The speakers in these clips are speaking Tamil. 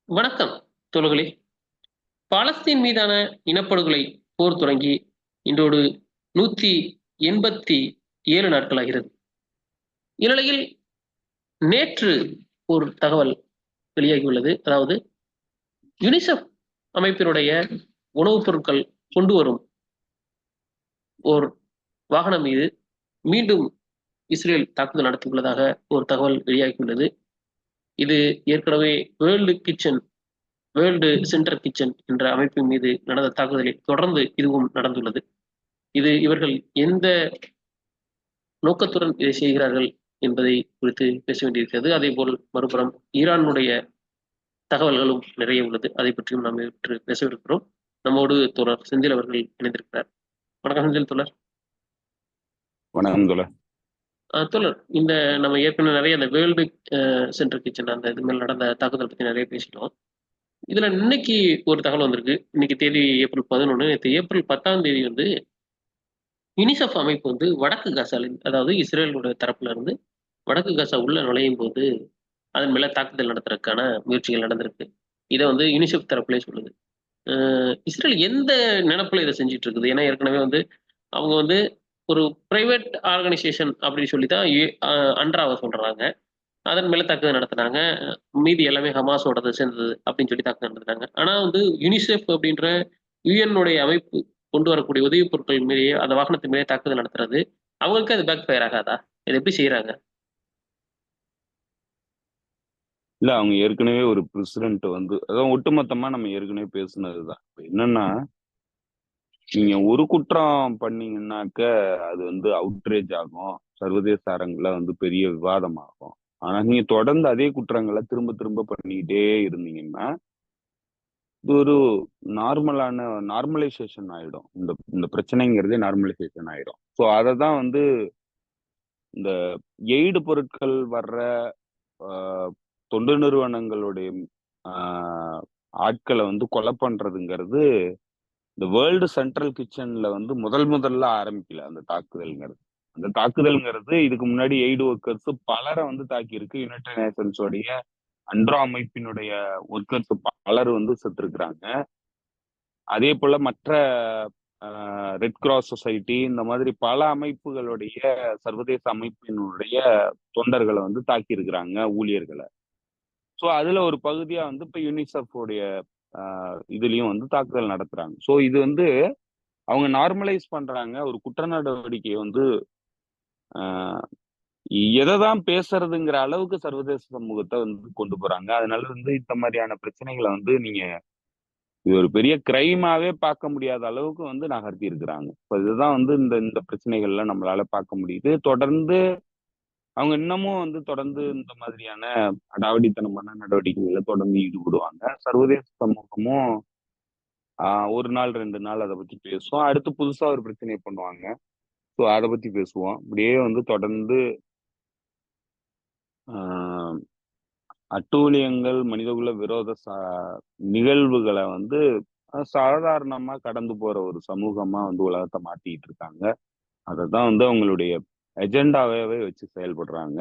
வணக்கம் தோழர்களே. பாலஸ்தீன் மீதான இனப்படுகொலை போர் தொடங்கி இன்றோடு 187 நாட்களாகிறது. இந்நிலையில் நேற்று ஒரு தகவல் வெளியாகியுள்ளது. அதாவது யுனிசெஃப் அமைப்பினுடைய உணவுப் பொருட்கள் கொண்டு வரும் ஓர் வாகனம் மீது மீண்டும் இஸ்ரேல் தாக்குதல் நடத்தியுள்ளதாக ஒரு தகவல் வெளியாகியுள்ளது. இது ஏற்கனவே வேர்ல்டு சென்டர் கிச்சன் என்ற அமைப்பின் மீது நடந்த தாக்குதலில் தொடர்ந்து இதுவும் நடந்துள்ளது. இவர்கள் எந்த நோக்கத்துடன் இதை செய்கிறார்கள் என்பதை குறித்து பேச வேண்டியிருக்கிறது. அதேபோல் மறுபுறம் ஈரானுடைய தகவல்களும் நிறைய உள்ளது. அதை பற்றியும் நாம் இன்று பேசவிருக்கிறோம். நம்மோடு தோழர் செந்தில் அவர்கள் இணைந்திருக்கிறார். வணக்கம் செந்தில் தோழர். வணக்கம் தோழர். தோழர், இந்த நம்ம ஏற்கனவே நிறைய அந்த வேர்ல்டு சென்டர் கிச்சன் அந்த இது மேல் நடந்த தாக்குதல் பத்தி நிறைய பேசிட்டோம். இதுல இன்னைக்கு ஒரு தகவல் வந்திருக்கு. இன்னைக்கு தேதி ஏப்ரல் 11. நேற்று ஏப்ரல் 10ஆம் தேதி வந்து யுனிசெஃப் அமைப்பு வந்து வடக்கு காசாவில், அதாவது இஸ்ரேலோட தரப்புல இருந்து வடக்கு காசா உள்ள நுழையும் போது அதன் மேல தாக்குதல் நடத்துறதுக்கான முயற்சிகள் நடந்திருக்கு. இதை வந்து யுனிசெஃப் தரப்புலே சொல்லுது. இஸ்ரேல் எந்த நினைப்புல இதை செஞ்சுட்டு இருக்குது? ஏன்னா ஏற்கனவே வந்து அவங்க வந்து ஒரு பிரைவேட் ஆர்கனைசேஷன் அப்படின்னு சொல்லி தான் அன்றாவை சொல்றாங்க. அதன் மேல தாக்குதல் நடத்துனாங்க. மீதி எல்லாமே ஹமாஸோடது சேர்ந்தது அப்படின்னு சொல்லி தாக்குதல் நடத்துனாங்க. ஆனா வந்து யுனிசெஃப் அப்படின்ற யுஎன்னுடைய அமைப்பு கொண்டு வரக்கூடிய உதவிப் பொருட்கள் மீதே அந்த வாகனத்தின் மீதே தாக்குதல் நடத்துறது அவங்களுக்கு அது பேக் ஃபயர் ஆகாதா? இதை எப்படி செய்யறாங்க? இல்ல, அவங்க ஏற்கனவே ஒரு பிரசிடென்ட் வந்து அதான் ஒட்டுமொத்தமா நம்ம ஏற்கனவே பேசுனதுதான். என்னன்னா, நீங்க ஒரு குற்றம் பண்ணீங்கன்னாக்க அது வந்து அவுட்ரேஜ் ஆகும், சர்வதேச அரங்குல வந்து பெரிய விவாதம் ஆகும். ஆனா நீங்க தொடர்ந்து அதே குற்றங்களை திரும்ப திரும்ப பண்ணிக்கிட்டே இருந்தீங்கன்னா இது ஒரு நார்மலைசேஷன் ஆயிடும். இந்த இந்த பிரச்சனைங்கிறதே நார்மலைசேஷன் ஆயிடும். ஸோ அதை தான் வந்து இந்த எய்டு பொருட்கள் வர்ற தொண்டு நிறுவனங்களுடைய ஆட்களை வந்து கொலை பண்றதுங்கிறது இந்த வேர்ல்டு சென்ட்ரல் கிச்சன்ல வந்து முதல்ல ஆரம்பிக்கல. அந்த தாக்குதல்ங்கிறது இதுக்கு முன்னாடி எய்டு ஒர்க்கர்ஸ் பலரை வந்து தாக்கியிருக்கு. யுனைடெட் நேஷன்ஸோடைய அன்ட்ரா அமைப்பினுடைய ஒர்க்கர்ஸ் பலர் வந்து செத்துருக்குறாங்க. அதே போல மற்ற ரெட் கிராஸ் சொசைட்டி இந்த மாதிரி பல அமைப்புகளுடைய சர்வதேச அமைப்பினுடைய தொண்டர்களை வந்து தாக்கி இருக்கிறாங்க, ஊழியர்களை. ஸோ அதுல ஒரு பகுதியா வந்து இப்ப யூனிசெஃப் உடைய இதுலயும் வந்து தாக்குதல் நடத்துறாங்க. ஸோ இது வந்து அவங்க நார்மலைஸ் பண்றாங்க. ஒரு குற்ற நடவடிக்கையை வந்து எதைதான் பேசுறதுங்கிற அளவுக்கு சர்வதேச சமூகத்தை வந்து கொண்டு போறாங்க. அதனால வந்து இந்த மாதிரியான பிரச்சனைகளை வந்து நீங்க இது ஒரு பெரிய கிரைமாவே பார்க்க முடியாத அளவுக்கு வந்து நகர்த்தி இருக்கிறாங்க. இப்போ இதுதான் வந்து இந்த இந்த பிரச்சனைகள்ல நம்மளால பார்க்க முடியுது. தொடர்ந்து அவங்க இன்னமும் வந்து தொடர்ந்து இந்த மாதிரியான அடாவடித்தனமான நடவடிக்கைகளை தொடர்ந்து ஈடுபடுவாங்க. சர்வதேச சமூகமும் ஒரு நாள் 2 நாள் அதை பத்தி பேசுவோம். அடுத்து புதுசா ஒரு பிரச்சனையை பண்ணுவாங்க. ஸோ அதை பத்தி பேசுவோம். இப்படியே வந்து தொடர்ந்து அட்டூழியங்கள், மனிதகுல விரோத நிகழ்வுகளை வந்து சாதாரணமா கடந்து போற ஒரு சமூகமா வந்து உலகத்தை மாத்திட்டு இருக்காங்க. அதைதான் வந்து அவங்களுடைய எஜெண்டாவே வச்சு செயல்படுறாங்க.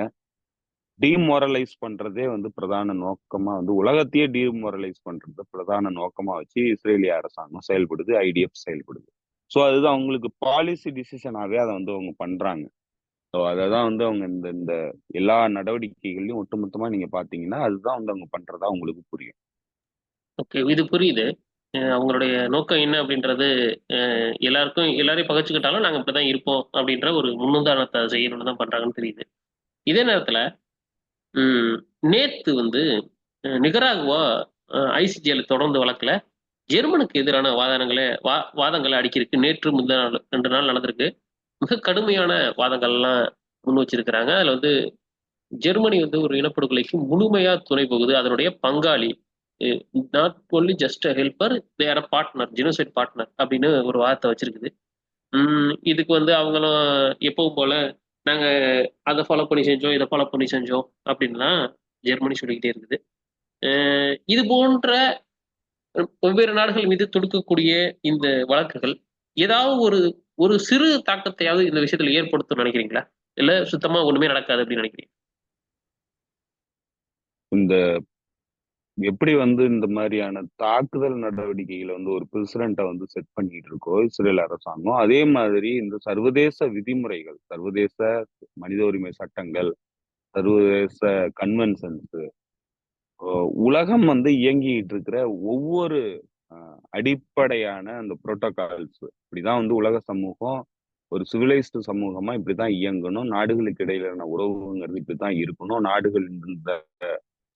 டீமோரலைஸ் பண்றதே வந்து பிரதான நோக்கமா வந்து உலகத்தையே டீமோரலைஸ் பண்றது பிரதான நோக்கமா வச்சு இஸ்ரேலிய அரசாங்கம் செயல்படுது, ஐடிஎஃப் செயல்படுது. ஸோ அதுதான் அவங்களுக்கு பாலிசி டிசிஷனாவே அதை வந்து அவங்க பண்றாங்க. ஸோ அதைதான் வந்து அவங்க இந்த இந்த எல்லா நடவடிக்கைகளையும் ஒட்டுமொத்தமா நீங்க பாத்தீங்கன்னா அதுதான் வந்து அவங்க பண்றதா உங்களுக்கு புரியும். ஓகே, இது புரியுது. அவங்களுடைய நோக்கம் என்ன அப்படின்றது எல்லாரையும் பகச்சுக்கிட்டாலும் நாங்க இப்படிதான் இருப்போம் அப்படின்ற ஒரு முன்னுதாரணத்தை செய்யணும்னு தான் பண்றாங்கன்னு தெரியுது. இதே நேரத்துல நேத்து வந்து நிகராகுவா ஐசிஜேல தொடர்ந்து வழக்குல ஜெர்மனுக்கு எதிரான வாதங்களை அடிக்கிருக்கு. நேற்று முந்தின நாள் 2 நாள் நடந்திருக்கு. மிக கடுமையான வாதங்கள்லாம் முன் வச்சிருக்கிறாங்க. அதுல வந்து ஜெர்மனி வந்து ஒரு இனப்படுகொலைக்கு முழுமையா துணை போகுது. அதனுடைய பங்காளி, not only just helper, they are partner, genocide partner அப்படின்னு ஒரு வாதத்தை வச்சிருக்குது. இதுக்கு வந்து அவங்களும் எப்பவும் போல நாங்க அதை ஃபாலோ பண்ணி செஞ்சோம், இதை ஃபாலோ பண்ணி செஞ்சோம் அப்படின்லாம் ஜெர்மனி சொல்லிக்கிட்டே இருக்குது. இது போன்ற வெவ்வேறு நாடுகள் மீது தொடுக்கக்கூடிய இந்த வழக்குகள் ஏதாவது ஒரு ஒரு சிறு தாக்கத்தையாவது இந்த விஷயத்துல ஏற்படுத்தும் நினைக்கிறீங்களா? இல்ல சுத்தமா ஒண்ணுமே நடக்காது அப்படின்னு நினைக்கிறீங்க? இந்த எப்படி வந்து இந்த மாதிரியான தாக்குதல் நடவடிக்கைகளை வந்து ஒரு பிரசிடென்ட்டை வந்து செட் பண்ணிட்டு இருக்கோ இஸ்ரேல் அரசாங்கம், அதே மாதிரி இந்த சர்வதேச விதிமுறைகள், சர்வதேச மனித உரிமை சட்டங்கள், சர்வதேச கன்வென்ஷன்ஸ், உலகம் வந்து இயங்கிட்டு இருக்கிற ஒவ்வொரு அடிப்படையான அந்த புரோட்டோகால்ஸ், இப்படிதான் வந்து உலக சமூகம் ஒரு சிவிலைஸ்டு சமூகமா இப்படிதான் இயங்கணும், நாடுகளுக்கு இடையிலான உறவுங்கிறது இப்படிதான் இருக்கணும், நாடுகள் இந்த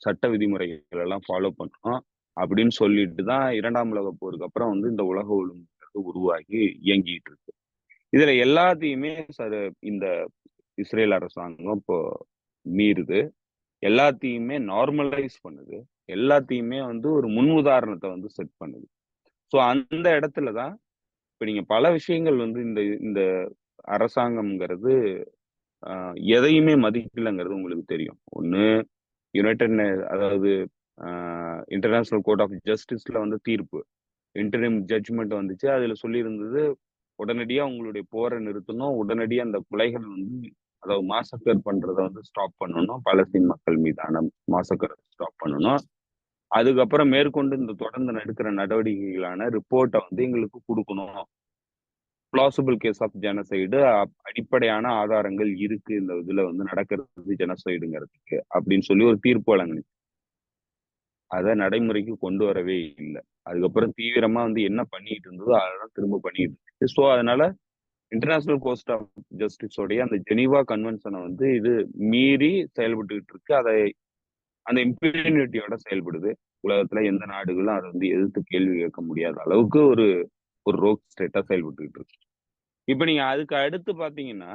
சட்ட விதிமுறைகள் எல்லாம் ஃபாலோ பண்ணணும் அப்படின்னு சொல்லிட்டு தான் இரண்டாம் உலக போருக்கு அப்புறம் வந்து இந்த உலக ஒழுங்கு உருவாகி இயங்கிட்டு இருக்கு. இதுல எல்லாத்தையுமே இந்த இஸ்ரேல் அரசாங்கம் இப்போ மீறுது, எல்லாத்தையுமே நார்மலைஸ் பண்ணுது, எல்லாத்தையுமே வந்து ஒரு முன் உதாரணத்தை வந்து செட் பண்ணுது. ஸோ அந்த இடத்துலதான் இப்ப நீங்க பல விஷயங்கள் வந்து இந்த இந்த அரசாங்கம்ங்கிறது எதையுமே மதிக்கலைங்கிறது உங்களுக்கு தெரியும். ஒண்ணு யுனைடெட் அதாவது இன்டர்நேஷனல் கோர்ட் ஆஃப் ஜஸ்டிஸ்ல வந்து தீர்ப்பு, இன்டரிம் ஜட்ஜ்மெண்ட் வந்துச்சு. அதுல சொல்லியிருந்தது உடனடியா உங்களுடைய போரை நிறுத்தணும், உடனடியா அந்த கொலைகள் வந்து அதாவது மாசக்கர் பண்றதை வந்து ஸ்டாப் பண்ணணும், பலஸ்தீன் மக்கள் மீதான மாசக்கரை ஸ்டாப் பண்ணணும். அதுக்கப்புறம் மேற்கொண்டு இந்த தொடர்ந்து நடக்கிற நடவடிக்கைகளான ரிப்போர்ட்டை வந்து எங்களுக்கு கொடுக்கணும். பிளாசிபிள் கேஸ் ஆஃப் ஜெனசைடு, அடிப்படையான ஆதாரங்கள் இருக்கு இந்த இதுல வந்து நடக்கிறது ஜெனசைடுங்கிறதுக்கு அப்படின்னு சொல்லி ஒரு தீர்ப்பு வழங்குச்சு. அதை நடைமுறைக்கு கொண்டு வரவே இல்லை. அதுக்கப்புறம் தீவிரமா வந்து என்ன பண்ணிட்டு இருந்ததோ அதெல்லாம் திரும்ப பண்ணிட்டு இருக்கு. ஸோ அதனால இன்டர்நேஷனல் கோர்ட் ஆஃப் ஜஸ்டிஸோடைய அந்த ஜெனீவா கன்வென்ஷனை வந்து இது மீறி செயல்பட்டுக்கிட்டு இருக்கு. அதை அந்த இம்பியூனிட்டியோட செயல்படுது. உலகத்துல எந்த நாடுகளும் அதை வந்து எதிர்த்து கேள்வி கேட்க முடியாத அளவுக்கு ஒரு ஒரு ரோக் ஸ்டேட்டா செயல்பட்டுக்கிட்டு இருக்கு. இப்ப நீங்க அதுக்கு அடுத்து பாத்தீங்கன்னா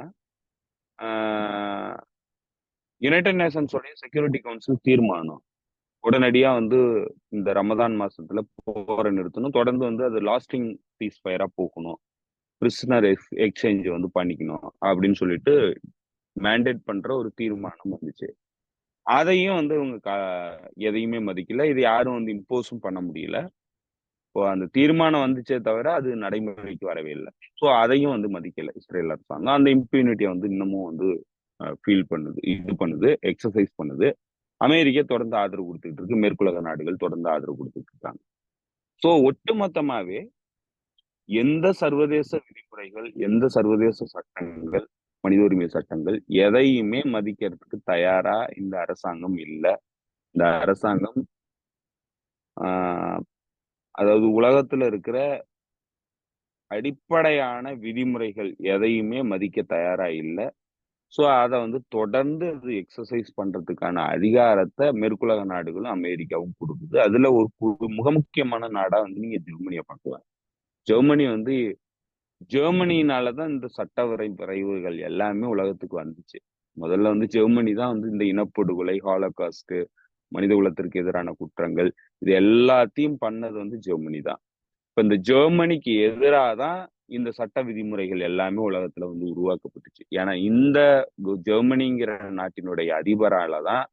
யுனைடெட் நேஷன்ஸோடைய செக்யூரிட்டி கவுன்சில் தீர்மானம் உடனடியா வந்து இந்த ரமதான் மாசத்துல போரை நிறுத்தணும், தொடர்ந்து வந்து அது லாஸ்டிங் பீஸ் ஃபயரா போகணும், பிரிசனர் எக்ஸ்சேஞ்ச் வந்து பண்ணிக்கணும் அப்படின்னு சொல்லிட்டு மேண்டேட் பண்ற ஒரு தீர்மானம் வந்துச்சு. அதையும் வந்து இவங்க எதையுமே மதிக்கல, இது யாரும் வந்து இம்போஸும் பண்ண முடியல. இப்போ அந்த தீர்மானம் வந்துச்சே தவிர அது நடைமுறைக்கு வரவே இல்லை. ஸோ அதையும் வந்து மதிக்கல இஸ்ரேல் அரசாங்கம். அந்த இம்பியூனிட்டியை வந்து இன்னமும் வந்து ஃபீல் பண்ணுது, இது பண்ணுது, எக்ஸசைஸ் பண்ணுது. அமெரிக்கா தொடர்ந்து ஆதரவு கொடுத்துட்டு இருக்கு, மேற்குலக நாடுகள் தொடர்ந்து ஆதரவு கொடுத்துட்டு இருக்காங்க. ஸோ ஒட்டுமொத்தமாவே எந்த சர்வதேச விதிமுறைகள், எந்த சர்வதேச சட்டங்கள், மனித உரிமை சட்டங்கள் எதையுமே மதிக்கிறதுக்கு தயாரா இந்த அரசாங்கம் இல்லை. இந்த அரசாங்கம் அதாவது உலகத்துல இருக்கிற அடிப்படையான விதிமுறைகள் எதையுமே மதிக்க தயாரா இல்லை. ஸோ அதை வந்து தொடர்ந்து அது எக்ஸசைஸ் பண்றதுக்கான அதிகாரத்தை மேற்குலக நாடுகளும் அமெரிக்காவும் கொடுக்குது. அதுல ஒரு மிக முக்கியமான நாடா வந்து நீங்க ஜெர்மனியை பார்க்கலாம். ஜெர்மனி வந்து ஜெர்மனினாலதான் இந்த சட்ட வரைவுகள் எல்லாமே உலகத்துக்கு வந்துச்சு. முதல்ல வந்து ஜெர்மனி தான் வந்து இந்த இனப்படுகொலை, ஹாலோகாஸ்ட், மனித குலத்திற்கு எதிரான குற்றங்கள், இது எல்லாத்தையும் பண்ணது வந்து ஜெர்மனி தான். இப்ப இந்த ஜெர்மனிக்கு எதிராக தான் இந்த சட்ட விதிமுறைகள் எல்லாமே உலகத்துல வந்து உருவாக்கப்பட்டுச்சு. ஏன்னா இந்த ஜெர்மனிங்கிற நாட்டினுடைய அதிபரால தான்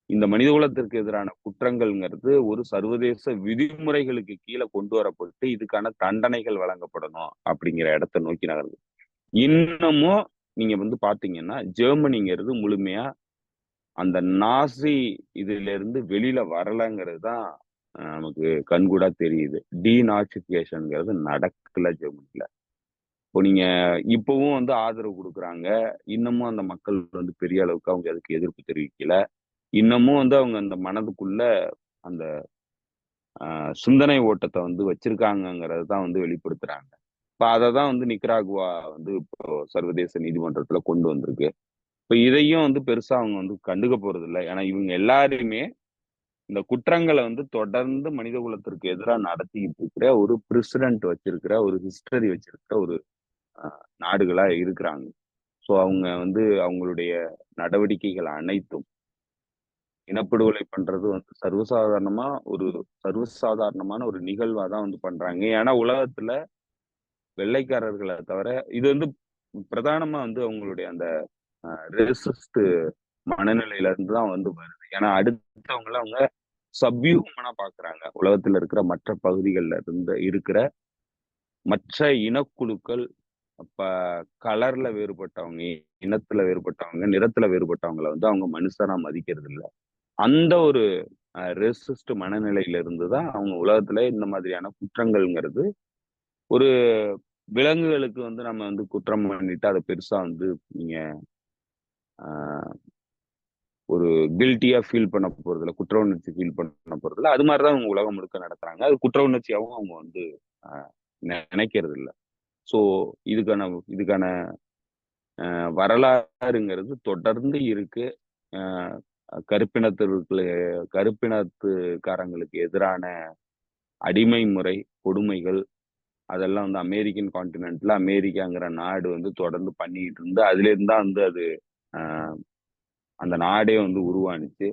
இந்த மனித குலத்திற்கு எதிரான குற்றங்கள்ங்கிறது ஒரு சர்வதேச விதிமுறைகளுக்கு கீழே கொண்டு வரப்பட்டு இதுக்கான தண்டனைகள் வழங்கப்படணும் அப்படிங்கிற இடத்தை நோக்கி நகருது. இன்னமும் நீங்க வந்து பாத்தீங்கன்னா ஜெர்மனிங்கிறது முழுமையா அந்த நாசி இதுல இருந்து வெளியில வரலங்கிறது தான் நமக்கு கண்கூடா தெரியுது. டீநாசிபிகேஷன்ங்கிறது நடக்கல ஜெர்மனில. இப்போ நீங்க இப்பவும் வந்து ஆதரவு கொடுக்குறாங்க, இன்னமும் அந்த மக்கள் வந்து பெரிய அளவுக்கு அவங்க அதுக்கு எதிர்ப்பு தெரிவிக்கல. இன்னமும் வந்து அவங்க அந்த மனதுக்குள்ள அந்த சிந்தனை ஓட்டத்தை வந்து வச்சிருக்காங்கங்கிறது தான் வந்து வெளிப்படுத்துறாங்க. இப்ப அதை தான் வந்து நிக்கராகுவா வந்து இப்போ சர்வதேச நீதிமன்றத்துல கொண்டு வந்திருக்கு. இப்ப இதையும் வந்து பெருசா அவங்க வந்து கண்டுக்க போறது இல்லை. ஏன்னா இவங்க எல்லாருமே இந்த குற்றங்களை வந்து தொடர்ந்து மனித குலத்திற்கு எதிராக நடத்திட்டு இருக்கிற ஒரு பிரசிடென்ட் வச்சிருக்கிற ஒரு ஹிஸ்டரி வச்சிருக்கிற ஒரு நாடுகளா இருக்கிறாங்க. ஸோ அவங்க வந்து அவங்களுடைய நடவடிக்கைகள் அனைத்தும் இனப்படுகொலை பண்றது வந்து சர்வசாதாரணமான ஒரு நிகழ்வா தான் வந்து பண்றாங்க. ஏன்னா உலகத்துல வெள்ளைக்காரர்களை தவிர இது வந்து பிரதானமா வந்து அவங்களுடைய அந்த ரெசிஸ்ட் மனநிலையில இருந்து தான் வந்து வருது. ஏன்னா அடுத்தவங்கள அவங்க சப்யூமனா பாக்குறாங்க. உலகத்துல இருக்கிற மற்ற பகுதிகளில் இருந்து இருக்கிற மற்ற இனக்குழுக்கள், அப்ப கலர்ல வேறுபட்டவங்க, இனத்துல வேறுபட்டவங்க, நிறத்துல வேறுபட்டவங்களை வந்து அவங்க மனுஷனா மதிக்கிறது இல்லை. அந்த ஒரு ரெசிஸ்ட் மனநிலையில இருந்து தான் அவங்க உலகத்துல இந்த மாதிரியான குற்றங்கள்ங்கிறது ஒரு விலங்குகளுக்கு வந்து நம்ம வந்து குற்றம் பண்ணிட்டு அதை பெருசா வந்து நீங்க ஆஹ், ஒரு கில்ட்டியா ஃபீல் பண்ண போறது இல்ல, குற்ற உணர்ச்சி ஃபீல் பண்ண போறது இல்ல. அது மாதிரிதான் அவங்க உலகம் முழுக்க நடத்துறாங்க. அது குற்ற உணர்ச்சியாவும் அவங்க வந்து ஆஹ், நினைக்கிறது இல்ல. சோ இதுக்கான இதுக்கான வரலாறுங்கிறது தொடர்ந்து இருக்கு. ஆஹ், கருப்பினத்திற்கு கருப்பினத்துக்காரங்களுக்கு எதிரான அடிமை முறை, கொடுமைகள் அதெல்லாம் வந்து அமெரிக்கன் கான்டினென்ட்ல அமெரிக்காங்கிற நாடு வந்து தொடர்ந்து பண்ணிட்டு இருந்து அதுல இருந்தா வந்து அது ஆஹ், அந்த நாடே வந்து உருவானுச்சு.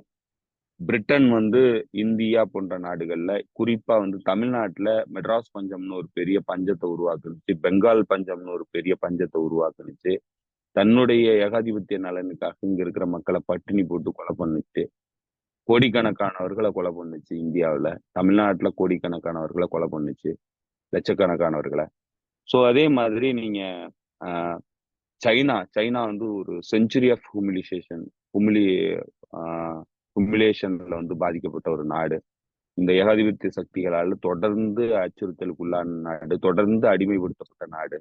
பிரிட்டன் வந்து இந்தியா போன்ற நாடுகள்ல குறிப்பா வந்து தமிழ்நாட்டுல மெட்ராஸ் பஞ்சம்னு ஒரு பெரிய பஞ்சத்தை உருவாக்குனுச்சு, பெங்கால் பஞ்சம்னு ஒரு பெரிய பஞ்சத்தை உருவாக்குனுச்சு. தன்னுடைய ஏகாதிபத்திய நலனுக்காக இங்க இருக்கிற மக்களை பட்டினி போட்டு கொலை பண்ணுச்சு. கோடிக்கணக்கானவர்களை கொலை பண்ணுச்சு இந்தியாவுல. தமிழ்நாட்டுல கோடிக்கணக்கானவர்களை கொலை பண்ணுச்சு, லட்சக்கணக்கானவர்களை. சோ அதே மாதிரி நீங்க ஆஹ், சைனா சைனா வந்து ஒரு செஞ்சுரி ஆஃப் ஹுமிலி ஹுமிலேஷன்ல வந்து பாதிக்கப்பட்ட ஒரு நாடு. இந்த ஏகாதிபத்திய சக்திகளால் தொடர்ந்து அச்சுறுத்தலுக்குள்ளான நாடு, தொடர்ந்து அடிமைப்படுத்தப்பட்ட நாடு.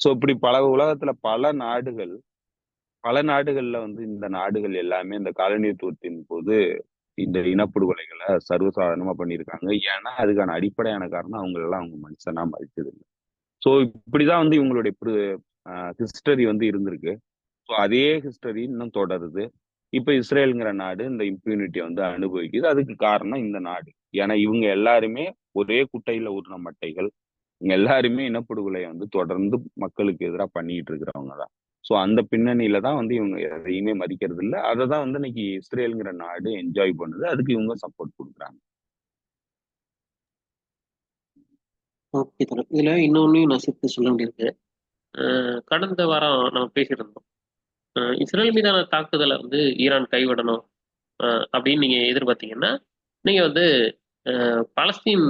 சோ இப்படி உலகத்துல பல நாடுகள்ல வந்து இந்த நாடுகள் எல்லாமே இந்த காலனித்துவத்தின் போது இந்த இனப்படுகொலைகளை சர்வசாதாரணமா பண்ணியிருக்காங்க. ஏன்னா அதுக்கான அடிப்படையான காரணம் அவங்க எல்லாம் அவங்க மனுஷனா மதிச்சது இல்லை. ஸோ இப்படிதான் வந்து இவங்களுடைய ஹிஸ்டரி வந்து இருந்திருக்கு. ஸோ அதே ஹிஸ்டரி இன்னும் தொடருது. இப்ப இஸ்ரேலுங்கிற நாடு இந்த இம்யூனிட்டியை வந்து அனுபவிக்குது. அதுக்கு காரணம் இந்த நாடு. ஏன்னா இவங்க எல்லாருமே ஒரே குட்டையில ஊர்ன மட்டைகள். இவங்க எல்லாருமே இனப்படுகொலையை வந்து தொடர்ந்து மக்களுக்கு எதிராக பண்ணிட்டு இருக்கிறவங்க தான். ஸோ அந்த பின்னணியில தான் வந்து இவங்க எதையுமே மதிக்கிறது இல்லை. அதை தான் வந்து இன்னைக்கு இஸ்ரேலுங்கிற நாடு என்ஜாய் பண்ணுது. அதுக்கு இவங்க சப்போர்ட் கொடுக்குறாங்க. ஓகே தோழர். இதுல இன்னொன்னையும் நான் சேர்த்து சொல்ல வேண்டியிருக்கு. கடந்த வாரம் நம்ம பேசியிருந்தோம். இஸ்ரேல் மீதான தாக்குதலை வந்து ஈரான் கைவிடணும் அப்படின்னு நீங்க எதிர்பார்த்தீங்கன்னா, நீங்க வந்து பலஸ்தீன்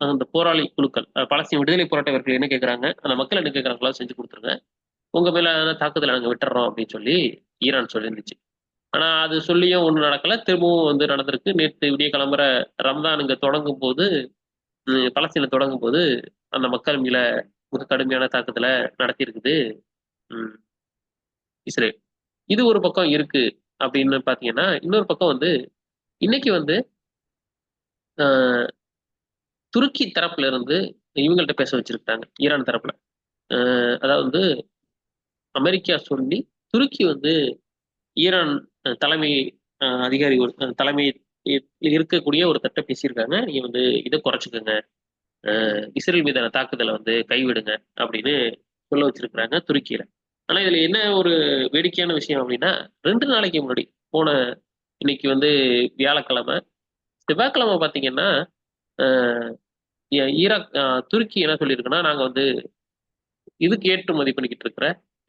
அந்த போராளி குழுக்கள், பலஸ்தீன் விடுதலை போராட்ட வீரர்கள் என்ன கேட்கறாங்க, அந்த மக்கள் என்ன கேட்கறாங்களோ செஞ்சு கொடுத்துருங்க, உங்க மேல தாக்குதலை நாங்க விட்டுறோம் அப்படின்னு சொல்லி ஈரான் சொல்லியிருந்துச்சு. ஆனா அது சொல்லியும் ஒண்ணு நடக்கல. திரும்பவும் வந்து நடந்திருக்கு. நேற்று விடிய கிளம்புற ரம்தான் இங்க தொடங்கும் போது, பலஸ்தீன தொடங்கும் போது அந்த மக்கள் மேல மிக கடுமையான தாக்குதலை நடத்தி இருக்குது இஸ்ரேல். இது ஒரு பக்கம் இருக்கு அப்படின்னு பாத்தீங்கன்னா, இன்னொரு பக்கம் வந்து இன்னைக்கு வந்து ஆஹ், துருக்கி தரப்புல இருந்து இவங்கள்ட்ட பேச வச்சிருக்காங்க ஈரான் தரப்புல. அதாவது வந்து அமெரிக்கா சொல்லி துருக்கி வந்து ஈரான் தலைமை அதிகாரி ஒரு தலைமை இருக்கக்கூடிய ஒரு தட்ட பேசியிருக்காங்க. நீங்க வந்து இதை குறைச்சிக்கோங்க, இஸ்ரேல் மீதான தாக்குதலை வந்து கைவிடுங்க அப்படின்னு சொல்ல வச்சிருக்கிறாங்க துருக்கியில. ஆனா இதுல என்ன ஒரு வேடிக்கையான விஷயம் அப்படின்னா, 2 நாளைக்கு முன்னாடி போன இன்னைக்கு வந்து வியாழக்கிழமை, செவ்வாய்க்கிழமை பாத்தீங்கன்னா ஈராக் துருக்கி என்ன சொல்லியிருக்குன்னா, நாங்க வந்து இதுக்கு ஏற்றுமதி பண்ணிக்கிட்டு இருக்கிற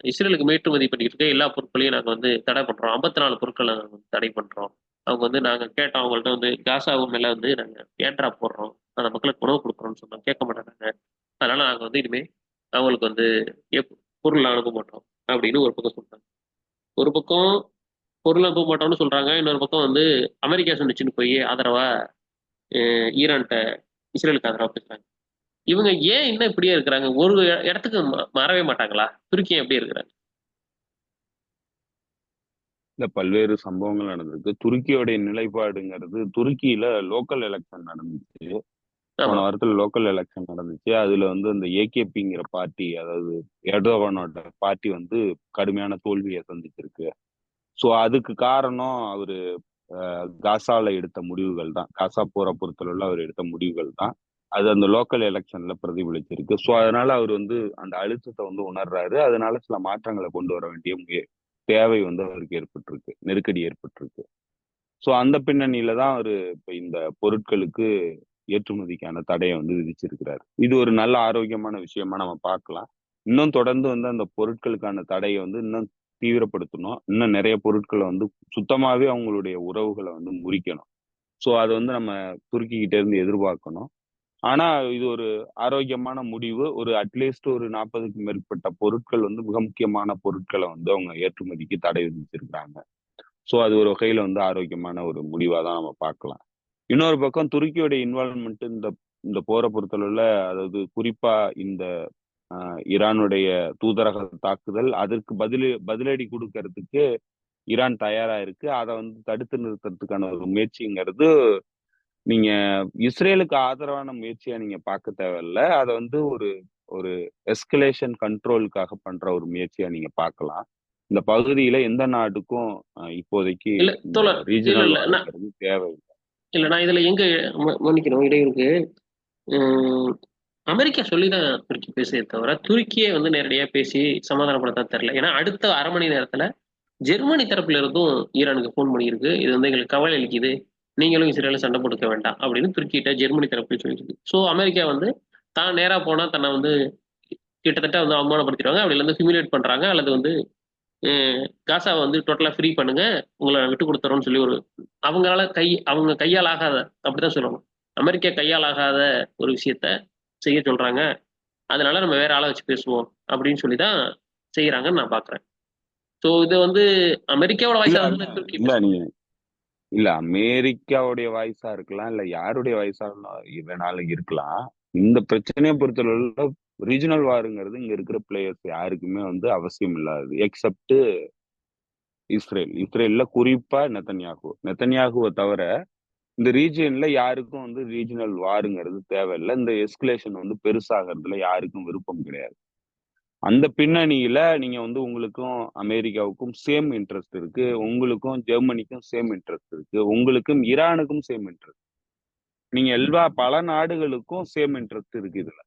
இஸ்ரேலுக்கு ஏற்றுமதி பண்ணிக்கிட்டு இருக்க எல்லா பொருட்களையும் நாங்க வந்து தடை பண்றோம். 54 பொருட்களை நாங்க வந்து தடை பண்றோம். அவங்க வந்து நாங்க கேட்டோம், அவங்கள்ட்ட வந்து காசாவும் மேல வந்து நாங்க ஏன்ட்ரா போடுறோம், அந்த மக்களுக்கு உணவு கொடுக்குறோம்னு சொன்னோம், கேட்க மாட்டாங்க. அதனால நாங்க வந்து இனிமே அவங்களுக்கு வந்து பொருள் அனுப்ப மாட்டோம் அப்படின்னு ஒரு பக்கம் சொல்றாங்க. ஒரு பக்கம் பொருள் அனுப்ப மாட்டோம்னு சொல்றாங்க, இன்னொரு பக்கம் வந்து அமெரிக்கா சொன்னிச்சுன்னு போய் ஆதரவா ஈரான்கிட்ட இஸ்ரேலுக்கு ஆதரவா பேசுறாங்க. இவங்க ஏன் இன்னும் இப்படியே இருக்கிறாங்க? ஒரு இடத்துக்கு மாறவே மாட்டாங்களா? துருக்கி எப்படி இருக்கிறாங்க? இல்ல பல்வேறு சம்பவங்கள் நடந்திருக்கு. துருக்கியோடைய நிலைப்பாடுங்கிறது, துருக்கியில லோக்கல் எலெக்ஷன் நடந்துச்சு. ஆமா. போன வாரத்துல லோக்கல் எலெக்ஷன் நடந்துச்சு. அதுல வந்து இந்த ஏகேபிங்கிற பார்ட்டி, அதாவது எர்டோகானோட பார்ட்டி வந்து கடுமையான தோல்வியை சந்திச்சிருக்கு. சோ அதுக்கு காரணம் அவரு காசால எடுத்த முடிவுகள் தான். காசா போரை பொறுத்தளவுல அவர் எடுத்த முடிவுகள் தான். அது அந்த லோக்கல் எலெக்ஷன்ல பிரதிபலிச்சிருக்கு. சோ அதனால அவர் வந்து அந்த அழுத்தத்தை வந்து உணர்றாரு. அதனால சில மாற்றங்களை கொண்டு வர வேண்டிய தேவை வந்து அவருக்கு ஏற்பட்டிருக்கு, நெருக்கடி ஏற்பட்டிருக்கு. சோ அந்த பின்னணியில தான் அவரு இப்ப இந்த பொருட்களுக்கு ஏற்றுமதிக்கான தடையை வந்து விதிச்சிருக்கிறாரு. இது ஒரு நல்ல ஆரோக்கியமான விஷயமா நம்ம பார்க்கலாம். இன்னும் தொடர்ந்து வந்து அந்த பொருட்களுக்கான தடையை வந்து இன்னும் தீவிரப்படுத்தணும். இன்னும் நிறைய பொருட்களை வந்து சுத்தமாவே அவங்களுடைய உறவுகளை வந்து முறிக்கணும். சோ அது வந்து நம்ம துருக்கி கிட்ட இருந்து எதிர்பார்க்கணும். ஆனா இது ஒரு ஆரோக்கியமான முடிவு. ஒரு அட்லீஸ்ட் ஒரு 40க்கும் மேற்பட்ட பொருட்கள் வந்து மிக முக்கியமான பொருட்களை வந்து அவங்க ஏற்றுமதிக்கு தடை விதிச்சிருக்காங்க. சோ அது ஒரு வகையில வந்து ஆரோக்கியமான ஒரு முடிவா தான் நம்ம பார்க்கலாம். இன்னொரு பக்கம் துருக்கியோட இன்வால்வ்மெண்ட் இந்த இந்த போரை பொறுத்தளவுல, அதாவது குறிப்பா இந்த ஈரானுடைய தூதரக தாக்குதல், அதற்கு பதிலடி கொடுக்கறதுக்கு ஈரான் தயாரா இருக்கு. அதை வந்து தடுத்து நிறுத்துறதுக்கான ஒரு முயற்சிங்கிறது நீங்க இஸ்ரேலுக்கு ஆதரவான முயற்சியா நீங்க பார்க்க தேவையில்ல. அதை வந்து ஒரு ஒரு எஸ்கலேஷன் கண்ட்ரோலுக்காக பண்ற ஒரு முயற்சியா நீங்க பார்க்கலாம். இந்த பகுதியில எந்த நாட்டுக்கும் இப்போதைக்கு இல்ல இந்த தோழர், இல்ல ரீஜனல் இல்ல நான் வார்ங்கிறது தேவை. இல்ல நான் இதுல எங்க மன்னிக்கணும் இடையூறுக்கு. உம், அமெரிக்கா சொல்லிதான் துருக்கி பேசியதை தவிர துருக்கியே வந்து நேரடியா பேசி சமாதானப்படுத்த தெரியல. ஏன்னா அடுத்த அரை மணி நேரத்துல ஜெர்மனி தரப்புல இருந்தும் ஈரானுக்கு ஃபோன் பண்ணியிருக்கு, இது வந்து எங்களுக்கு கவலை அளிக்குது, நீங்களும் இஸ்ரேலும் சண்டை போட்டுக்க வேண்டாம் அப்படின்னு துருக்கிட்ட ஜெர்மனி தரப்புல சொல்லியிருக்கு. ஸோ அமெரிக்கா வந்து தான் நேரா போனா தன்னை வந்து கிட்டத்தட்ட வந்து அவமானப்படுத்திடுவாங்க, அப்படி வந்து ஹியூமிலேட் பண்றாங்க, அல்லது வந்து காசாவை வந்து டோட்டலா ஃப்ரீ பண்ணுங்க, உங்களை விட்டு கொடுத்துறோம்னு சொல்லி ஒரு அவங்களால அவங்க கையால் ஆகாத, அப்படிதான் சொல்லணும், அமெரிக்கா கையால் ஆகாத ஒரு விஷயத்த செய்ய சொல்றாங்க. அதனால நம்ம வேற ஆளை வச்சு பேசுவோம் அப்படின்னு சொல்லி தான் செய்யறாங்கன்னு நான் பாக்குறேன். ஸோ இது வந்து அமெரிக்காவோட இல்ல வாய்ஸா இருந்தாலும் துருக்கி இல்ல பேசணும். நீங்க இல்ல அமெரிக்காவுடைய வாய்ஸா இருக்கலாம், இல்ல யாருடைய வாய்ஸா வேணாலும் இருக்கலாம். இந்த பிரச்சனையை பொறுத்தளவுல ரீஜனல் வாருங்கிறது இங்க இருக்கிற பிளேயர்ஸ் யாருக்குமே வந்து அவசியம் இல்லாதது, எக்ஸப்ட் இஸ்ரேல்ல குறிப்பா நெத்தன்யாகுவை தவிர இந்த ரீஜியன்ல யாருக்கும் வந்து ரீஜனல் வாருங்கிறது தேவையில்லை. இந்த எஸ்கலேஷன் வந்து பெருசாகிறதுல யாருக்கும் விருப்பம் கிடையாது. அந்த பின்னணியில நீங்க வந்து உங்களுக்கும் அமெரிக்காவுக்கும் சேம் இன்ட்ரெஸ்ட் இருக்கு, உங்களுக்கும் ஜெர்மனிக்கும் சேம் இன்ட்ரெஸ்ட் இருக்கு, உங்களுக்கும் ஈரானுக்கும் சேம் இன்ட்ரெஸ்ட், நீங்க பல நாடுகளுக்கும் சேம் இன்ட்ரெஸ்ட் இருக்கு இதுல.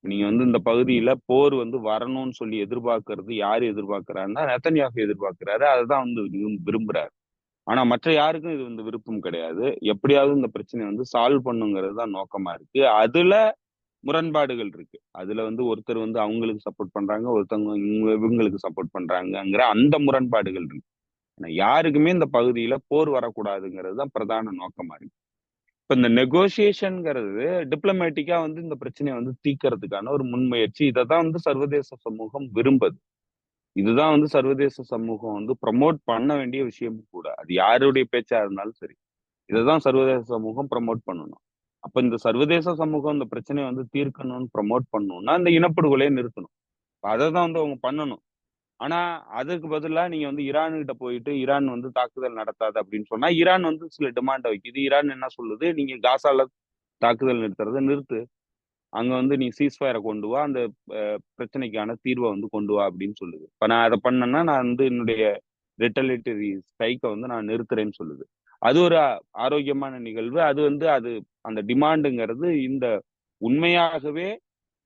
நீங்க வந்து இந்த பகுதியில போர் வந்து வரணும்னு சொல்லி எதிர்பார்க்கறது யாரு எதிர்பார்க்கிறாருன்னா நெத்தன்யாகு எதிர்பார்க்கிறாரு, அதுதான் வந்து விரும்புறாரு. ஆனா மற்ற யாருக்கும் இது வந்து விருப்பம் கிடையாது. எப்படியாவது இந்த பிரச்சனையை வந்து சால்வ் பண்ணுங்கிறது தான் நோக்கமா இருக்கு. அதுல முரண்பாடுகள் இருக்கு. அதுல வந்து ஒருத்தர் வந்து அவங்களுக்கு சப்போர்ட் பண்றாங்க, ஒருத்தவங்க இவங்களுக்கு சப்போர்ட் பண்றாங்கங்கிற அந்த முரண்பாடுகள் இருக்கு. ஆனா யாருக்குமே இந்த பகுதியில போர் வரக்கூடாதுங்கிறது தான் பிரதான நோக்கமா இருக்கு. இப்ப இந்த நெகோசியேஷன்ங்கிறது டிப்ளமேட்டிக்கா வந்து இந்த பிரச்சனையை வந்து தீர்க்கறதுக்கான ஒரு முன்முயற்சி. இதைதான் வந்து சர்வதேச சமூகம் விரும்புது. இதுதான் வந்து சர்வதேச சமூகம் வந்து ப்ரமோட் பண்ண வேண்டிய விஷயம் கூட. அது யாருடைய பேச்சா இருந்தாலும் சரி. இதைதான் சர்வதேச சமூகம் ப்ரமோட் பண்ணணும். அப்ப இந்த சர்வதேச சமூகம் இந்த பிரச்சனையை வந்து தீர்க்கணும்னு ப்ரமோட் பண்ணணும்னா இந்த இனப்படுகொலையை நிறுத்தணும். அதை தான் வந்து அவங்க பண்ணணும். ஆனா அதுக்கு பதிலா நீங்க வந்து ஈரான் கிட்ட போயிட்டு ஈரான் வந்து தாக்குதல் நடத்தாது அப்படின்னு சொன்னா ஈரான் வந்து சில டிமாண்டை வைக்குது. ஈரான் என்ன சொல்லுது, நீங்க காசால தாக்குதல் நிறுத்துறதை நிறுத்து, அங்க வந்து நீ சீஸ்ஃபயரை கொண்டு வா, அந்த பிரச்சனைக்கான தீர்வை வந்து கொண்டு வா அப்படின்னு சொல்லுது. இப்ப நான் அதை பண்ணேன்னா நான் வந்து என்னுடைய ரிட்டலிட்டரி ஸ்ட்ரைக்கை வந்து நான் நிறுத்துறேன்னு சொல்லுது. அது ஒரு ஆரோக்கியமான நிகழ்வு. அது வந்து அந்த டிமாண்டுங்கிறது இந்த உண்மையாகவே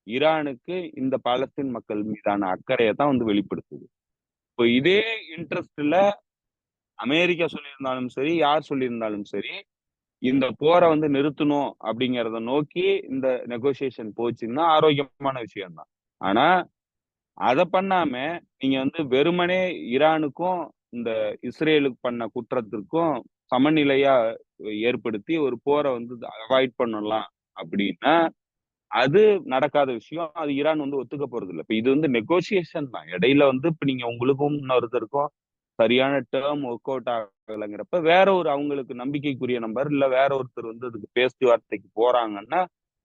ஈரானுக்கு இந்த பாலஸ்தீன் மக்கள் மீதான அக்கறையை தான் வந்து வெளிப்படுத்துது. இப்போ இதே இன்ட்ரெஸ்ட்ல அமெரிக்கா சொல்லியிருந்தாலும் சரி, யார் சொல்லியிருந்தாலும் சரி, இந்த போரை வந்து நிறுத்தணும் அப்படிங்கிறத நோக்கி இந்த நெகோசியேஷன் போச்சுன்னா ஆரோக்கியமான விஷயம் தான். ஆனா அதை பண்ணாம நீங்க வந்து வெறுமனே ஈரானுக்கும் இந்த இஸ்ரேலுக்கு பண்ண குற்றத்திற்கும் சமநிலையா ஏற்படுத்தி ஒரு போரை வந்து அவாய்ட் பண்ணலாம் அப்படின்னா அது நடக்காத விஷயம். அது ஈரான் வந்து ஒத்துக்க போறது இல்லை. இப்ப இது வந்து நெகோசியேஷன் தான். இடையில வந்து இப்ப நீங்க உங்களுக்கும் இன்னொருத்தருக்கும் சரியான டேர்ம் ஒர்க் அவுட் ஆகலைங்கிறப்ப வேற ஒரு அவங்களுக்கு நம்பிக்கைக்குரிய நம்பர் இல்ல வேற ஒருத்தர் வந்து அதுக்கு பேச்சுவார்த்தைக்கு போறாங்கன்னா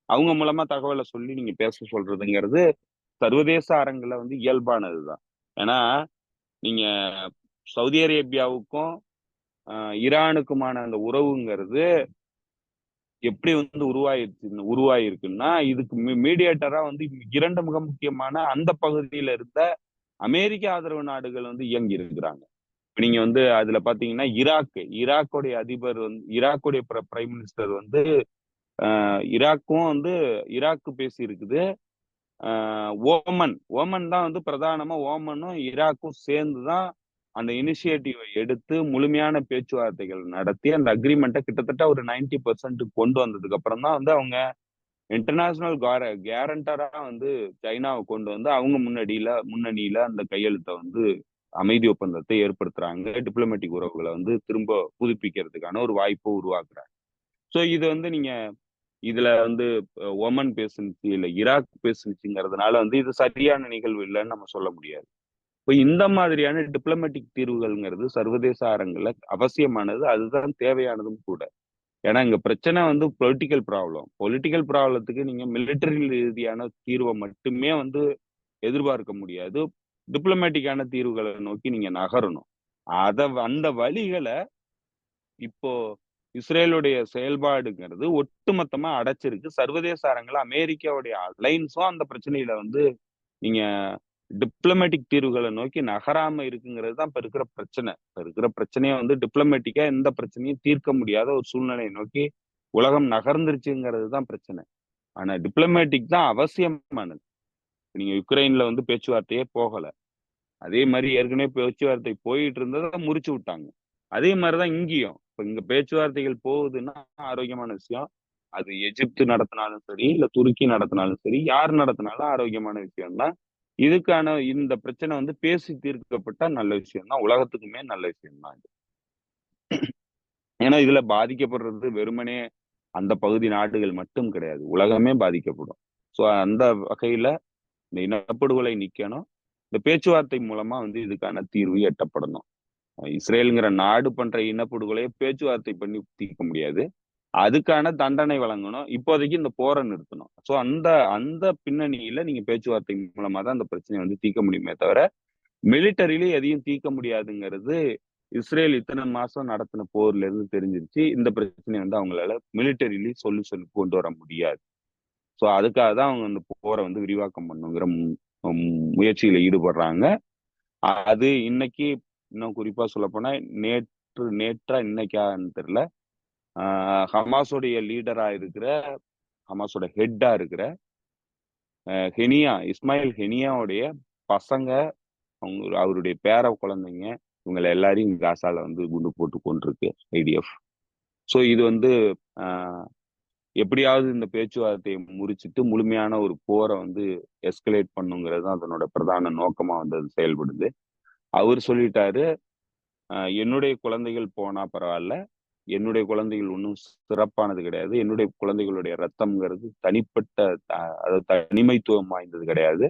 அவங்க மூலமா தகவலை சொல்லி நீங்க பேச சொல்றதுங்கிறது சர்வதேச அரங்குல வந்து இயல்பானதுதான். ஏன்னா நீங்க சவுதி அரேபியாவுக்கும் ஈரானுக்குமான அந்த உறவுங்கிறது எப்படி வந்து உருவாயிருக்குன்னா இதுக்கு மீடியேட்டரா வந்து இரண்டு மிக முக்கியமான அந்த பகுதியில இருந்த அமெரிக்க ஆதரவு நாடுகள் வந்து இயங்கி இருக்கிறாங்க. நீங்க வந்து அதுல பாத்தீங்கன்னா ஈராக்குடைய அதிபர் வந்து ஈராக்குடைய பிரைம் மினிஸ்டர் வந்து ஈராக்கும் வந்து ஈராக்கு பேசி இருக்குது. ஓமன் தான் வந்து பிரதானமா ஓமனும் ஈராக்கும் சேர்ந்துதான் அந்த இனிஷியேட்டிவை எடுத்து முழுமையான பேச்சுவார்த்தைகள் நடத்தி அந்த அக்ரிமெண்ட்டை கிட்டத்தட்ட ஒரு 90% கொண்டு வந்ததுக்கு அப்புறம் தான் வந்து அவங்க இன்டர்நேஷனல் கேரண்டரா வந்து சைனாவை கொண்டு வந்து அவங்க முன்னணியில அந்த கையெழுத்தை வந்து அமைதி ஒப்பந்தத்தை ஏற்படுத்துறாங்க. டிப்ளமேட்டிக் உறவுகளை வந்து திரும்ப புதுப்பிக்கிறதுக்கான ஒரு வாய்ப்பை உருவாக்குறாங்க. ஸோ இது வந்து நீங்க இதுல வந்து ஒமன் பேசுனுச்சு இல்ல ஈராக் பேசுனுச்சுங்கிறதுனால வந்து இது சரியான நிகழ்வு இல்லைன்னு நம்ம சொல்ல முடியாது. இப்போ இந்த மாதிரியான டிப்ளமேட்டிக் தீர்வுகள்ங்கிறது சர்வதேச அரங்குல அவசியமானது, அதுதான் தேவையானதும் கூட. ஏன்னா இங்க பிரச்சனை வந்து பொலிட்டிக்கல் ப்ராப்ளத்துக்கு நீங்க மிலிட்டரி ரீதியான தீர்வை மட்டுமே வந்து எதிர்பார்க்க முடியாது. டிப்ளமேட்டிக்கான தீர்வுகளை நோக்கி நீங்க நகரணும். அந்த வழிகளை இப்போ இஸ்ரேலுடைய செயல்பாடுங்கிறது ஒட்டுமொத்தமா அடைச்சிருக்கு. சர்வதேச அரங்கில் அமெரிக்காவுடைய அலைன்ஸும் அந்த பிரச்சனையில வந்து நீங்க டிப்ளமேட்டிக் தீர்வுகளை நோக்கி நகராம இருக்குங்கிறது தான் இப்ப இருக்கிற பிரச்சனை. இப்ப இருக்கிற பிரச்சனையை வந்து டிப்ளமேட்டிக்கா எந்த பிரச்சனையும் தீர்க்க முடியாத ஒரு சூழ்நிலையை நோக்கி உலகம் நகர்ந்துருச்சுங்கிறது தான் பிரச்சனை. ஆனா டிப்ளமேட்டிக் தான் அவசியமானது. நீங்க யுக்ரைன்ல வந்து பேச்சுவார்த்தையே போகல. அதே மாதிரி ஏற்கனவே பேச்சுவார்த்தை போயிட்டு இருந்ததை முறிச்சு விட்டாங்க. அதே மாதிரிதான் இங்கேயும். இப்ப இங்க பேச்சுவார்த்தைகள் போகுதுன்னா ஆரோக்கியமான விஷயம். அது எகிப்து நடத்தினாலும் சரி, இல்ல துருக்கி நடத்தினாலும் சரி, யார் நடத்தினாலும் ஆரோக்கியமான விஷயம் தான். இதுக்கான இந்த பிரச்சனை வந்து பேசி தீர்க்கப்பட்டா நல்ல விஷயம் தான். உலகத்துக்குமே நல்ல விஷயம் தான் இது. ஏன்னா இதுல பாதிக்கப்படுறது வெறுமனே அந்த பகுதி நாடுகள் மட்டும் கிடையாது, உலகமே பாதிக்கப்படும். சோ அந்த வகையில இந்த இனப்படுகொலை நிக்கணும். இந்த பேச்சுவார்த்தை மூலமா வந்து இதுக்கான தீர்வு எட்டப்படணும். இஸ்ரேலுங்கிற நாடு பண்ற இனப்படுகொலையை பேச்சுவார்த்தை பண்ணி தீர்க்க முடியாது. அதுக்கான தண்டனை வழங்கணும். இப்போதைக்கு இந்த போரை நிறுத்தணும். சோ அந்த அந்த பின்னணியில நீங்க பேச்சுவார்த்தை மூலமா தான் அந்த பிரச்சனையை வந்து தீர்க்க முடியுமே தவிர மிலிட்டரியில எதையும் தீர்க்க முடியாதுங்கிறது இஸ்ரேல் இத்தனை மாசம் நடத்தின போர்ல இருந்து தெரிஞ்சிருச்சு. இந்த பிரச்சனையை வந்து அவங்களால மிலிட்டரியில சொல்யூஷன் கொண்டு வர முடியாது. சோ அதுக்காக தான் அவங்க அந்த போரை வந்து விரிவாக்கம் பண்ணுங்கிற முயற்சியில ஈடுபடுறாங்க. அது இன்னைக்கு இன்னும் குறிப்பா சொல்ல போனா நேற்றா இன்னைக்கான்னு தெரியல. ஹமாஸோடைய லீடரா இருக்கிற, ஹமாஸோட ஹெட்டா இருக்கிற இஸ்மாயில் ஹெனியாவுடைய பசங்க, அவருடைய பேர குழந்தைங்க, இவங்களை எல்லாரையும் காசால வந்து குண்டு போட்டு கொண்டிருக்கு ஐடிஎஃப். சோ இது வந்து எப்படியாவது இந்த பேச்சுவார்த்தையை முறிச்சிட்டு முழுமையான ஒரு போரை வந்து எஸ்கலேட் பண்ணுங்கிறது அதனோட பிரதான நோக்கமா வந்து அது செயல்படுது. அவர் சொல்லிட்டாரு, என்னுடைய குழந்தைகள் போனா பரவாயில்ல, என்னுடைய குழந்தைகள் ஒன்றும் சிறப்பானது கிடையாது. என்னுடைய குழந்தைகளுடைய ரத்தம்ங்கிறது தனிப்பட்ட அதாவது தனிமைத்துவம் வாய்ந்தது கிடையாது.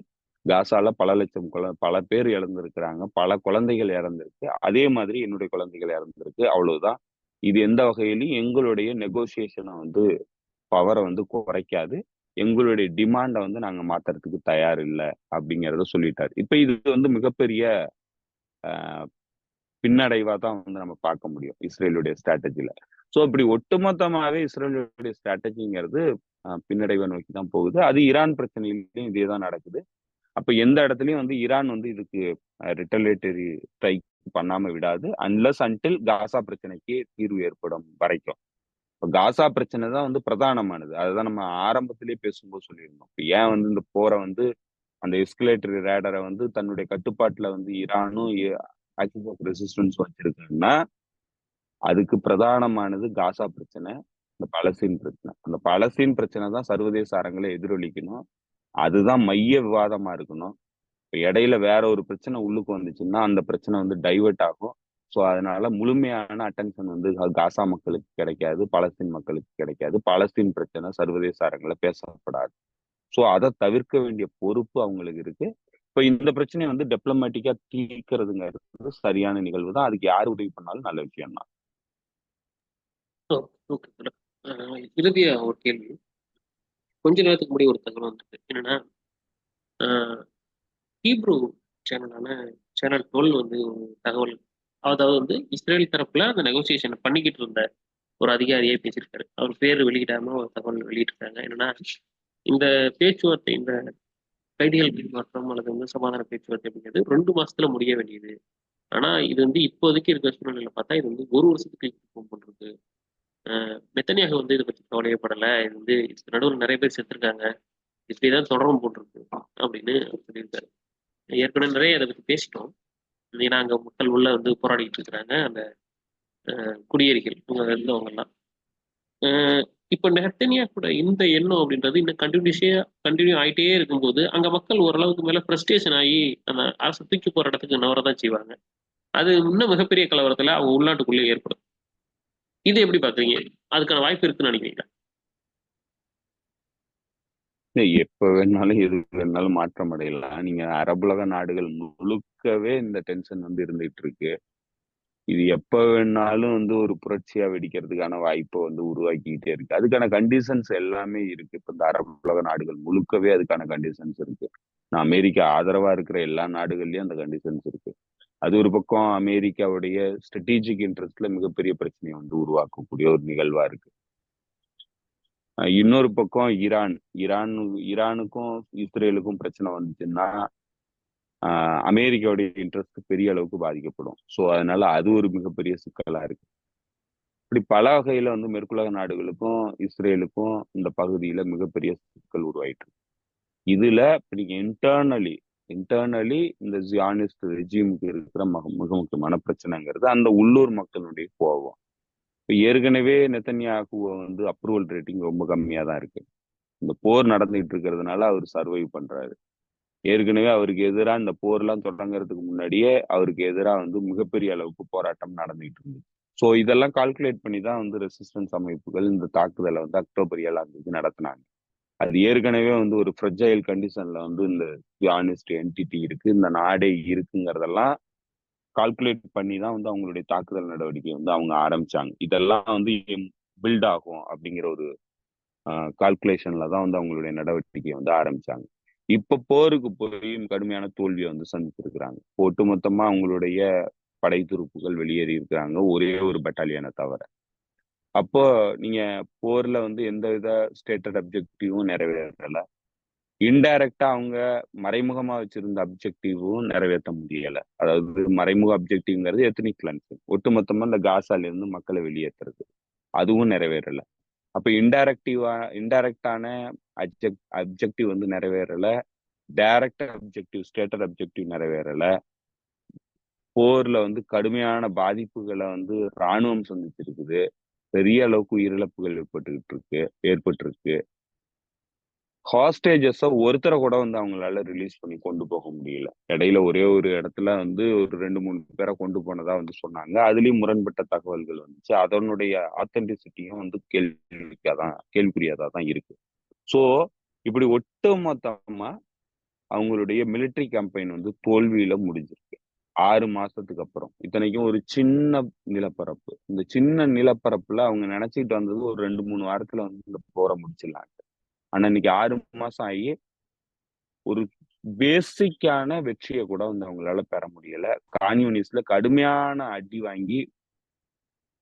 காசால பல லட்சம் பல பேர் இறந்திருக்கிறாங்க, பல குழந்தைகள் இறந்திருக்கு. அதே மாதிரி என்னுடைய குழந்தைகள் இறந்திருக்கு, அவ்வளவுதான். இது எந்த வகையிலும் எங்களுடைய நெகோசியேஷனை வந்து பவரை வந்து குறைக்காது. எங்களுடைய டிமாண்டை வந்து நாங்க மாத்துறதுக்கு தயார் இல்லை அப்படிங்கிறத சொல்லிட்டாரு. இப்ப இது வந்து மிகப்பெரிய பின்னடைவா தான் வந்து நம்ம பார்க்க முடியும் இஸ்ரேலுடைய ஸ்ட்ராட்டஜில. சோ இப்படி ஒட்டுமொத்தமாவே இஸ்ரேலுடைய ஸ்ட்ராட்டஜிங்கிறது பின்னடைவை நோக்கி தான் போகுது. அது ஈரான் பிரச்சனையிலையும் இதே தான் நடக்குது. அப்ப எந்த இடத்துலயும் வந்து ஈரான் வந்து இதுக்கு ரிட்டலேட்டரி ஸ்ட்ரைக் பண்ணாம விடாது, அன்லஸ் அன்டில் காசா பிரச்சனைக்கு தீர்வு ஏற்படும் வரைக்கும். இப்ப காசா பிரச்சனை தான் வந்து பிரதானமானது. அதுதான் நம்ம ஆரம்பத்திலேயே பேசும்போது சொல்லியிருந்தோம். இப்ப ஏன் வந்து இந்த போரை வந்து அந்த எஸ்கலேட்டரி ரேடரை வந்து தன்னுடைய கட்டுப்பாட்டுல வந்து ஈரானும் ஆக்சிஸ் ஆஃப் ரெசிஸ்டன்ஸ் வச்சிருக்காங்கன்னா அதுக்கு பிரதானமானது காசா பிரச்சனை, இந்த பலஸ்தீன் பிரச்சனை. அந்த பலஸ்தீன் பிரச்சனை தான் சர்வதேச அரங்களை எதிரொலிக்கணும். அதுதான் மைய விவாதமா இருக்கணும். இப்ப இடையில வேற ஒரு பிரச்சனை உள்ளுக்கு வந்துச்சுன்னா அந்த பிரச்சனை வந்து டைவெர்ட் ஆகும். ஸோ அதனால முழுமையான அட்டென்ஷன் வந்து காசா மக்களுக்கு கிடைக்காது, பலஸ்தீன் மக்களுக்கு கிடைக்காது. பலஸ்தீன் பிரச்சனை சர்வதேச அரங்கில் பேசப்படாது. ஸோ அதை தவிர்க்க வேண்டிய பொறுப்பு அவங்களுக்கு இருக்கு. இப்ப இந்த பிரச்சனையை வந்து டிப்ளமேட்டிக்கா தீர்க்கிறதுங்கிறது சரியான நிகழ்வு தான். அதுக்கு யார் உதவி பண்ணாலும் நல்ல விஷயம் தான். ஓகே. இறுதியா ஒரு கேள்வி. கொஞ்ச நேரத்துக்கு முன்னாடி ஒரு தகவல் வந்துருக்கு. என்னன்னா, ஹீப்ரூ சேனலான சேனல் 12 வந்து ஒரு தகவல், அதாவது வந்து இஸ்ரேல் தரப்புல அந்த நெகோசியேஷன் பண்ணிக்கிட்டு இருந்த ஒரு அதிகாரியே பேசியிருக்காரு. அவர் பேர் வெளியிடாம ஒரு தகவல் வெளியிட்டிருக்காங்க. என்னன்னா, இந்த பேச்சுவார்த்தை, இந்த கைதிகள் மாற்றம் அல்லது வந்து சமாதான பேச்சுவார்த்தை அப்படிங்கிறது 2 மாசத்துல முடிய வேண்டியது. ஆனா இது வந்து இப்போதைக்கு இருக்கிற சூழ்நிலையில பார்த்தா இது வந்து 1 வருஷத்துக்கு போகும் போட்டிருக்கு. நெத்தனியாக வந்து இதை பத்தி கவலையே படல. இது வந்து நடுவில் நிறைய பேர் செத்துருக்காங்க, இப்படிதான் தொடரும் போட்டிருக்கு அப்படின்னு அவர் சொல்லியிருக்காரு. ஏற்கனவே நிறைய அதை பத்தி பேசிட்டோம். ஏன்னா அங்க மக்கள் உள்ள வந்து போராடிட்டு இருக்கிறாங்க, அந்த குடியேறிகள் இவங்க இருந்தவங்க எல்லாம். இப்ப நெத்தனியா கூட இந்த எண்ணம் அப்படின்றது இன்னும் கண்டினியூ ஆயிட்டே இருக்கும்போது அங்க மக்கள் ஓரளவுக்கு மேல ஃப்ரஸ்ட்ரேஷன் ஆகி அந்த அரசு தூக்கி போற இடத்துக்கு நவரதான் செய்வாங்க. அது இன்னும் மிகப்பெரிய கலவரத்துல அவங்க உள்நாட்டுக்குள்ளே ஏற்படும். இது எப்படி பாக்குறீங்க? அதுக்கான வாய்ப்பு இருக்குன்னு நினைக்கிறீங்களா? எப்ப வேணாலும் எது வேணாலும் மாற்றம் அடையலாம். நீங்க அரபுலக நாடுகள் முழுக்கவே இந்த டென்ஷன் வந்து இருந்துகிட்டு இருக்கு. இது எப்ப வேணாலும் வந்து ஒரு புரட்சியா வெடிக்கிறதுக்கான வாய்ப்பை வந்து உருவாக்கிக்கிட்டே இருக்கு. அதுக்கான கண்டிஷன்ஸ் எல்லாமே இருக்கு. இப்ப இந்த அரபு உலக நாடுகள் முழுக்கவே அதுக்கான கண்டிஷன்ஸ் இருக்கு. அமெரிக்கா ஆதரவா இருக்கிற எல்லா நாடுகள்லயும் அந்த கண்டிஷன்ஸ் இருக்கு. அது ஒரு பக்கம் அமெரிக்காவுடைய ஸ்ட்ராட்டஜிக் இன்ட்ரெஸ்ட்ல மிகப்பெரிய பிரச்சனையை வந்து உருவாக்கக்கூடிய ஒரு நிகழ்வா இருக்கு. இன்னொரு பக்கம் ஈரானுக்கும் இஸ்ரேலுக்கும் பிரச்சனை வந்துச்சுன்னா அமெரிக்காவுடைய இன்ட்ரெஸ்ட் பெரிய அளவுக்கு பாதிக்கப்படும். ஸோ அதனால அது ஒரு மிகப்பெரிய சிக்கலா இருக்கு. இப்படி பல வகையில வந்து மேற்குலக நாடுகளுக்கும் இஸ்ரேலுக்கும் இந்த பகுதியில மிகப்பெரிய சிக்கல் உருவாயிட்டு இருக்கு. இதுல நீங்க இன்டர்னலி இந்த ஜியானிஸ்ட் ரெஜிமுக்கு இருக்கிற மிக முக்கியமான பிரச்சனைங்கிறது அந்த உள்ளூர் மக்களுடைய கோபம். இப்ப ஏற்கனவே நெத்தன்யாகுவை வந்து அப்ரூவல் ரேட்டிங் ரொம்ப கம்மியா தான் இருக்கு. இந்த போர் நடந்துகிட்டு இருக்கிறதுனால அவர் சர்வைவ் பண்றாரு. ஏற்கனவே அவருக்கு எதிராக இந்த போர்லாம் தொடங்குறதுக்கு முன்னாடியே அவருக்கு எதிராக வந்து மிகப்பெரிய அளவுக்கு போராட்டம் நடந்துகிட்டு இருந்தது. ஸோ இதெல்லாம் கால்குலேட் பண்ணி தான் வந்து ரெசிஸ்டன்ஸ் அமைப்புகள் இந்த தாக்குதலை வந்து அக்டோபர் 7 நடத்தினாங்க. அது ஏற்கனவே வந்து ஒரு ஃப்ரெஜைல் கண்டிஷன்ல வந்து இந்த ஜியானிஸ்ட் என்டிட்டி இருக்கு, இந்த நாடே இருக்குங்கிறதெல்லாம் கால்குலேட் பண்ணி தான் வந்து அவங்களுடைய தாக்குதல் நடவடிக்கை வந்து அவங்க ஆரம்பிச்சாங்க. இதெல்லாம் வந்து பில்ட் ஆகும் அப்படிங்கிற ஒரு கால்குலேஷன்ல தான் வந்து அவங்களுடைய நடவடிக்கையை வந்து ஆரம்பிச்சாங்க. இப்ப போருக்கு போய் கடுமையான தோல்வியை வந்து சந்திச்சிருக்கிறாங்க. ஒட்டுமொத்தமா அவங்களுடைய படை துருப்புகள் வெளியேறி இருக்கிறாங்க, ஒரே ஒரு பட்டாலியனை தவிர. அப்போ நீங்க போர்ல வந்து எந்த வித ஸ்டேட்டட் அப்ஜெக்டிவும் நிறைவேறல. இன்டைரக்டா அவங்க மறைமுகமா வச்சிருந்த அப்ஜெக்டிவும் நிறைவேற்ற முடியல. அதாவது மறைமுக அப்ஜெக்டிவ்ங்கிறது எத்னிக் கிளென்சிங், ஒட்டுமொத்தமா இந்த காசால இருந்து மக்களை வெளியேற்றுறது, அதுவும் நிறைவேறல. அப்ப இன்டைரக்டான அப்ஜெக்டிவ் வந்து நிறைவேறல, டைரக்ட் அப்ஜெக்டிவ் ஸ்டேட்டட் அப்ஜெக்டிவ் நிறைவேறல. போர்ல வந்து கடுமையான பாதிப்புகளை வந்து ராணுவம் சந்திச்சிருக்குது. பெரிய அளவுக்கு உயிரிழப்புகள் ஏற்பட்டிருக்கு. ஹாஸ்டேஜஸ ஒருத்தரை கூட வந்து அவங்களால ரிலீஸ் பண்ணி கொண்டு போக முடியல. இடையில ஒரே ஒரு இடத்துல வந்து ஒரு 2-3 பேரை கொண்டு போனதா வந்து சொன்னாங்க. அதுலயும் முரண்பட்ட தகவல்கள் வந்துச்சு. அதனுடைய ஆத்தென்டிசிட்டியும் வந்து கேள்விக்குறியாதான் தான் இருக்கு. சோ இப்படி ஒட்டுமொத்தமா அவங்களுடைய மிலிட்டரி கேம்பெயின் வந்து தோல்வியில முடிஞ்சிருக்கு 6 மாசத்துக்கு அப்புறம். இத்தனைக்கும் ஒரு சின்ன நிலப்பரப்பு. இந்த சின்ன நிலப்பரப்புல அவங்க நினைச்சிட்டு வந்தது ஒரு 2-3 வாரத்துல வந்து இந்த போரை முடிச்சிடலாம். ஆனா இன்னைக்கு 6 மாசம் ஆகி ஒரு பேசிக்கான வெற்றியை கூட வந்து அவங்களால பெற முடியல. கான்யூனிஸ்ட்ல கடுமையான அடி வாங்கி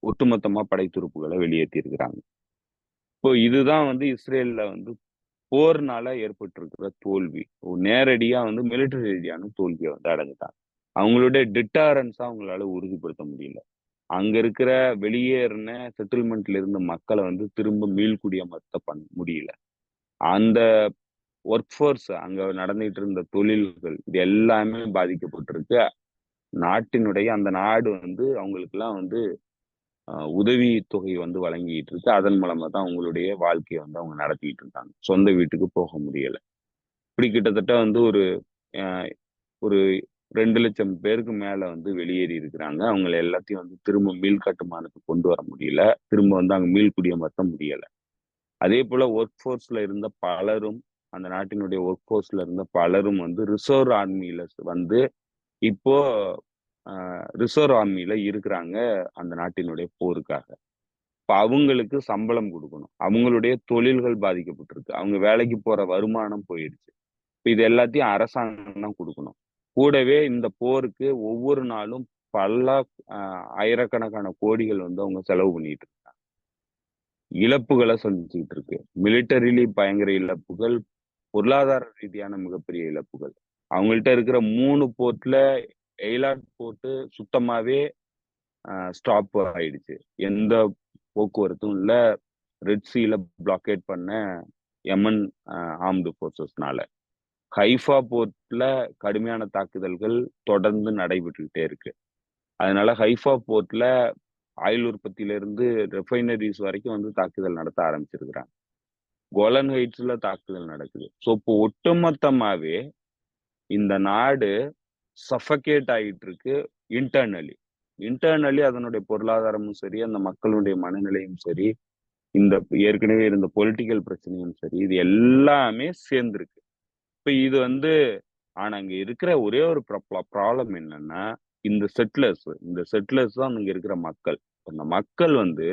ஒட்டுமொத்தமா படை துருப்புகளை வெளியேற்றி இருக்கிறாங்க. இப்போ இதுதான் வந்து இஸ்ரேல்ல வந்து போர்னால ஏற்பட்டிருக்கிற தோல்வி. நேரடியா வந்து மிலிட்டரி ரீதியான தோல்வியை வந்து அடைஞ்சிட்டாங்க. அவங்களுடைய டிட்டாரன்ஸா அவங்களால உறுதிப்படுத்த முடியல. அங்க இருக்கிற வெளியேறின செட்டில்மெண்ட்ல இருந்த மக்களை வந்து திரும்ப மீள்குடியமர்த்த முடியல. அந்த ஒர்க் ஃபோர்ஸ், அங்க நடந்துகிட்டு இருந்த தொழில்கள், இது எல்லாமே பாதிக்கப்பட்டிருக்கு. அந்த நாடு வந்து அவங்களுக்கு எல்லாம் வந்து உதவி தொகை வந்து வழங்கிட்டு இருக்கு. அதன் மூலமா தான் அவங்களுடைய வாழ்க்கையை வந்து அவங்க நடத்திட்டு இருக்காங்க. சொந்த வீட்டுக்கு போக முடியல. இப்படி கிட்டத்தட்ட வந்து அஹ், ஒரு 2 லட்சம் பேருக்கு மேல வந்து வெளியேறி இருக்கிறாங்க. அவங்க எல்லாத்தையும் வந்து திரும்ப மீள் கட்டுமானத்துக்கு கொண்டு வர முடியல. திரும்ப வந்து அங்க மீள் குடியமர்த்த முடியல. அதே போல ஒர்க் ஃபோர்ஸ்ல இருந்த பலரும், அந்த நாட்டினுடைய ஒர்க் ஃபோர்ஸ்ல இருந்த பலரும் வந்து ரிசர்வ் ஆர்மியில வந்து இப்போ ரிசர்வ் ஆர்மியில இருக்கிறாங்க அந்த நாட்டினுடைய போருக்காக. இப்ப அவங்களுக்கு சம்பளம் கொடுக்கணும். அவங்களுடைய தொழில்கள் பாதிக்கப்பட்டிருக்கு. அவங்க வேலைக்கு போற வருமானம் போயிடுச்சு. இப்ப இது எல்லாத்தையும் அரசாங்கம் தான் கொடுக்கணும். கூடவே இந்த போருக்கு ஒவ்வொரு நாளும் பல ஆயிரக்கணக்கான கோடிகள் வந்து அவங்க செலவு பண்ணிட்டு இருக்காங்க. இழப்புகளை சந்திச்சுட்டு இருக்கு. மிலிட்டரிலி பயங்கர இழப்புகள், பொருளாதார ரீதியான மிகப்பெரிய இழப்புகள். அவங்கள்ட்ட இருக்கிற 3 போர்ட்ல எய்லாட் போர்ட்டு சுத்தமாவே ஸ்டாப் ஆயிடுச்சு. எந்த போக்குவரத்தும் இல்ல. ரெட் சீல பிளாக்கேட் பண்ண யமன் ஆர்ம்டு போர்சஸ்னால. ஹைஃபா போர்ட்ல கடுமையான தாக்குதல்கள் தொடர்ந்து நடைபெற்றுக்கிட்டே இருக்கு. அதனால ஹைஃபா போர்ட்ல ஆயில் உற்பத்தியில இருந்து ரெஃபைனரிஸ் வரைக்கும் வந்து தாக்குதல் நடத்த ஆரம்பிச்சிருக்கிறாங்க. கோலன் ஹைட்ஸ்ல தாக்குதல் நடக்குது. ஸோ இப்போ ஒட்டுமொத்தமாவே இந்த நாடு சஃபகேட் ஆகிட்டு இருக்கு. இன்டர்னலி இன்டர்னலி அதனுடைய பொருளாதாரமும் சரி, அந்த மக்களுடைய மனநிலையும் சரி, இந்த ஏற்கனவே இருந்த பொலிட்டிக்கல் பிரச்சனையும் சரி, இது எல்லாமே சேர்ந்திருக்கு. இப்ப இது வந்து ஆனா இங்க இருக்கிற ஒரே ஒரு ப்ராப்ளம் என்னன்னா, இந்த செட்டிலர்ஸ் தான் இங்க இருக்கிற மக்கள். அந்த மக்கள் வந்து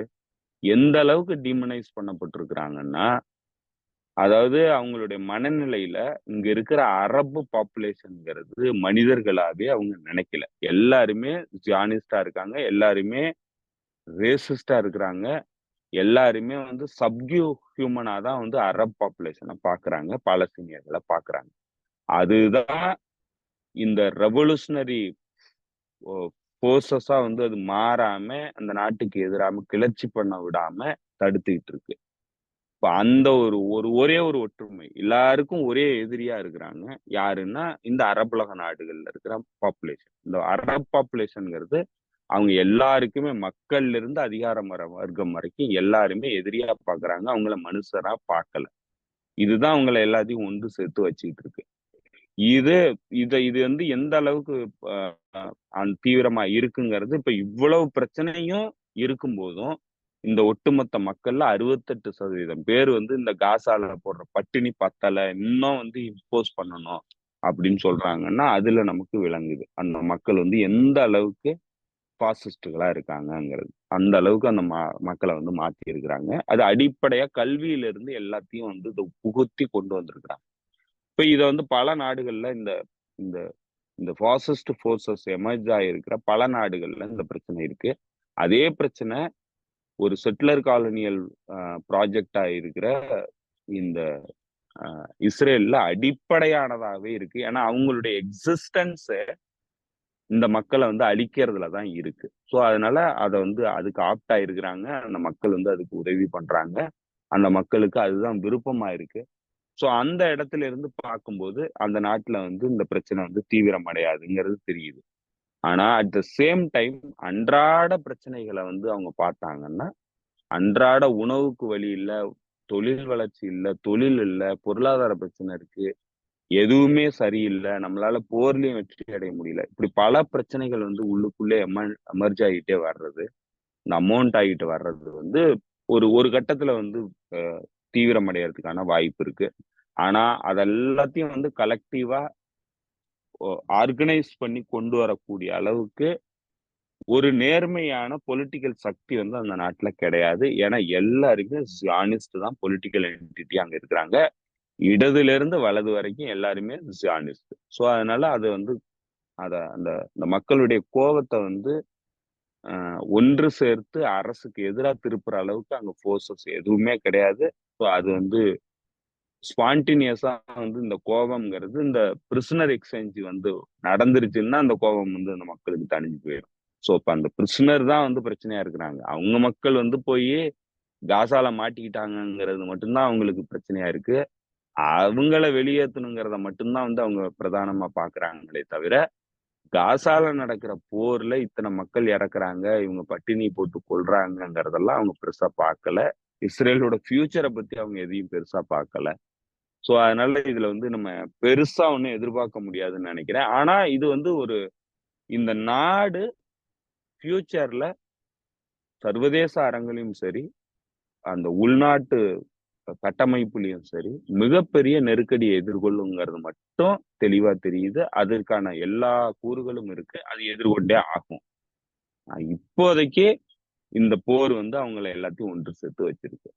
எந்த அளவுக்கு டீமனைஸ் பண்ணப்பட்டிருக்கிறாங்கன்னா, அதாவது அவங்களுடைய மனநிலையில இங்க இருக்கிற அரபு பாப்புலேஷன்ங்கிறது மனிதர்களாவே அவங்க நினைக்கல. எல்லாருமே ஜியானிஸ்டா இருக்காங்க. எல்லாருமே ரேசிஸ்டா இருக்கிறாங்க. எல்லாருமே வந்து ஹியூமனா தான் வந்து அரப் பாப்புலேஷனை பாக்குறாங்க. பாலஸ்தீனியர்களை பாக்குறாங்க. அதுதான் இந்த ரெவல்யூஷனரி போர்சஸா வந்து அது மாறாம அந்த நாட்டுக்கு எதிராம கிளர்ச்சி பண்ண விடாம தடுத்துக்கிட்டு இருக்கு. இப்ப அந்த ஒரே ஒரு ஒற்றுமை எல்லாருக்கும் ஒரே எதிரியா இருக்கிறாங்க. யாருன்னா இந்த அரபுலக நாடுகள்ல இருக்கிற பாப்புலேஷன். இந்த அரப் பாப்புலேஷன்ங்கிறது அவங்க எல்லாருக்குமே மக்கள்ல இருந்து வர்க்கம் வரைக்கும் எல்லாருமே எதிரியா பாக்குறாங்க. அவங்கள மனுஷரா பார்க்கல. இதுதான் அவங்கள எல்லாத்தையும் ஒன்று சேர்த்து வச்சுக்கிட்டு இருக்கு. இது இது வந்து எந்த அளவுக்கு தீவிரமா இருக்குங்கிறது இப்ப இவ்வளவு பிரச்சனையும் இருக்கும் போதும் இந்த ஒட்டுமொத்த மக்கள்ல 68% பேர் வந்து இந்த காசால போடுற பட்டினி பத்தல இன்னும் வந்து இம்போஸ் பண்ணணும் அப்படின்னு சொல்றாங்கன்னா அதுல நமக்கு விளங்குது அந்த மக்கள் வந்து எந்த அளவுக்கு பாசிஸ்டுகளா இருக்காங்கங்கிறது. அந்த அளவுக்கு அந்த மக்களை வந்து மாத்தி இருக்கிறாங்க. அது அடிப்படையா கல்வியில இருந்து எல்லாத்தையும் வந்து புகுத்தி கொண்டு வந்திருக்கிறாங்க. இப்ப இத வந்து பல நாடுகள்ல இந்த இந்த இந்த ஃபாசிஸ்ட் போர்சஸ் எமர்ஜ் ஆகிருக்கிற பல நாடுகள்ல இந்த பிரச்சனை இருக்கு. அதே பிரச்சனை ஒரு செட்டிலர் காலனியல் ப்ராஜெக்டா இருக்கிற இந்த இஸ்ரேல்ல அடிப்படையானதாகவே இருக்கு. ஏன்னா அவங்களுடைய எக்ஸிஸ்டன்ஸ் இந்த மக்களை வந்து அழிக்கிறதுலதான் இருக்கு. ஸோ அதனால அதை வந்து அதுக்கு ஆப்ட் ஆயிருக்கிறாங்க. அந்த மக்கள் வந்து அதுக்கு உதவி பண்றாங்க. அந்த மக்களுக்கு அதுதான் விருப்பமா இருக்கு. ஸோ அந்த இடத்துல இருந்து பார்க்கும்போது அந்த நாட்டுல வந்து இந்த பிரச்சனை வந்து தீவிரம் அடையாதுங்கிறது தெரியுது. ஆனா அட் த சேம் டைம் அன்றாட பிரச்சனைகளை வந்து அவங்க பார்த்தாங்கன்னா அன்றாட உணவுக்கு வழி இல்ல, தொழில் வளர்ச்சி இல்ல, தொழில் இல்ல, பொருளாதார பிரச்சனை இருக்கு, எதுவுமே சரியில்லை, நம்மளால போர்லயும் வெற்றி அடைய முடியல. இப்படி பல பிரச்சனைகள் வந்து உள்ளுக்குள்ளே எமர்ஜ் ஆகிட்டே வர்றது, இந்த அமௌண்ட் ஆகிட்டு வர்றது வந்து ஒரு ஒரு கட்டத்துல வந்து தீவிரம் அடையறதுக்கான வாய்ப்பு இருக்கு. ஆனா அதெல்லாத்தையும் வந்து கலெக்டிவா ஆர்கனைஸ் பண்ணி கொண்டு வரக்கூடிய அளவுக்கு ஒரு நேர்மையான பொலிட்டிக்கல் சக்தி வந்து அந்த நாட்டுல கிடையாது. ஏன்னா எல்லாருமே ஜியானிஸ்ட் தான் பொலிட்டிக்கல் என்டிட்டி அங்க இருக்கிறாங்க. இடதுல இருந்து வலது வரைக்கும் எல்லாருமே ஜியானிஸ்ட். ஸோ அதனால அது வந்து அந்த அந்த மக்களுடைய கோபத்தை வந்து ஒன்று சேர்த்து அரசுக்கு எதிராக திருப்புற அளவுக்கு அங்க போர்சஸ் எதுவுமே கிடையாது. ஸோ அது வந்து ஸ்பான்டினியஸா வந்து இந்த கோபம்ங்கிறது இந்த பிரிசனர் எக்ஸ்சேஞ்ச் வந்து நடந்துருச்சுன்னா அந்த கோபம் வந்து அந்த மக்களுக்கு தணிஞ்சு போயிடும். ஸோ இப்ப அந்த பிரிசனர் தான் வந்து பிரச்சனையா இருக்கிறாங்க. அவங்க மக்கள் வந்து போய் காசால மாட்டிக்கிட்டாங்கிறது மட்டும்தான் அவங்களுக்கு பிரச்சனையா இருக்கு. அவங்கள வெளியேற்றணுங்கிறத மட்டும்தான் வந்து அவங்க பிரதானமா பாக்குறாங்களே தவிர காசால நடக்கிற போர்ல இத்தனை மக்கள் இறக்குறாங்க, இவங்க பட்டினி போட்டு கொல்றாங்கிறதெல்லாம் அவங்க பெருசா பார்க்கல. இஸ்ரேலோட ஃபியூச்சரை பத்தி அவங்க எதையும் பெருசா பார்க்கல. சோ அதனால இதுல வந்து நம்ம பெருசா ஒண்ணும் எதிர்பார்க்க முடியாதுன்னு நினைக்கிறேன். ஆனா இது வந்து இந்த நாடு ஃபியூச்சர்ல சர்வதேச அரங்கிலும் சரி, அந்த உள்நாட்டு கட்டமைப்புலயும் சரி, மிகப்பெரிய நெருக்கடியை எதிர்கொள்ளுங்கிறது மட்டும் தெளிவா தெரியுது. அதற்கான எல்லா கூறுகளும் இருக்கு. அது எதிர்கொண்டே ஆகும். இப்போதைக்கு இந்த போர் வந்து அவங்கள எல்லாத்தையும் ஒன்று சேர்த்து வச்சிருக்கு.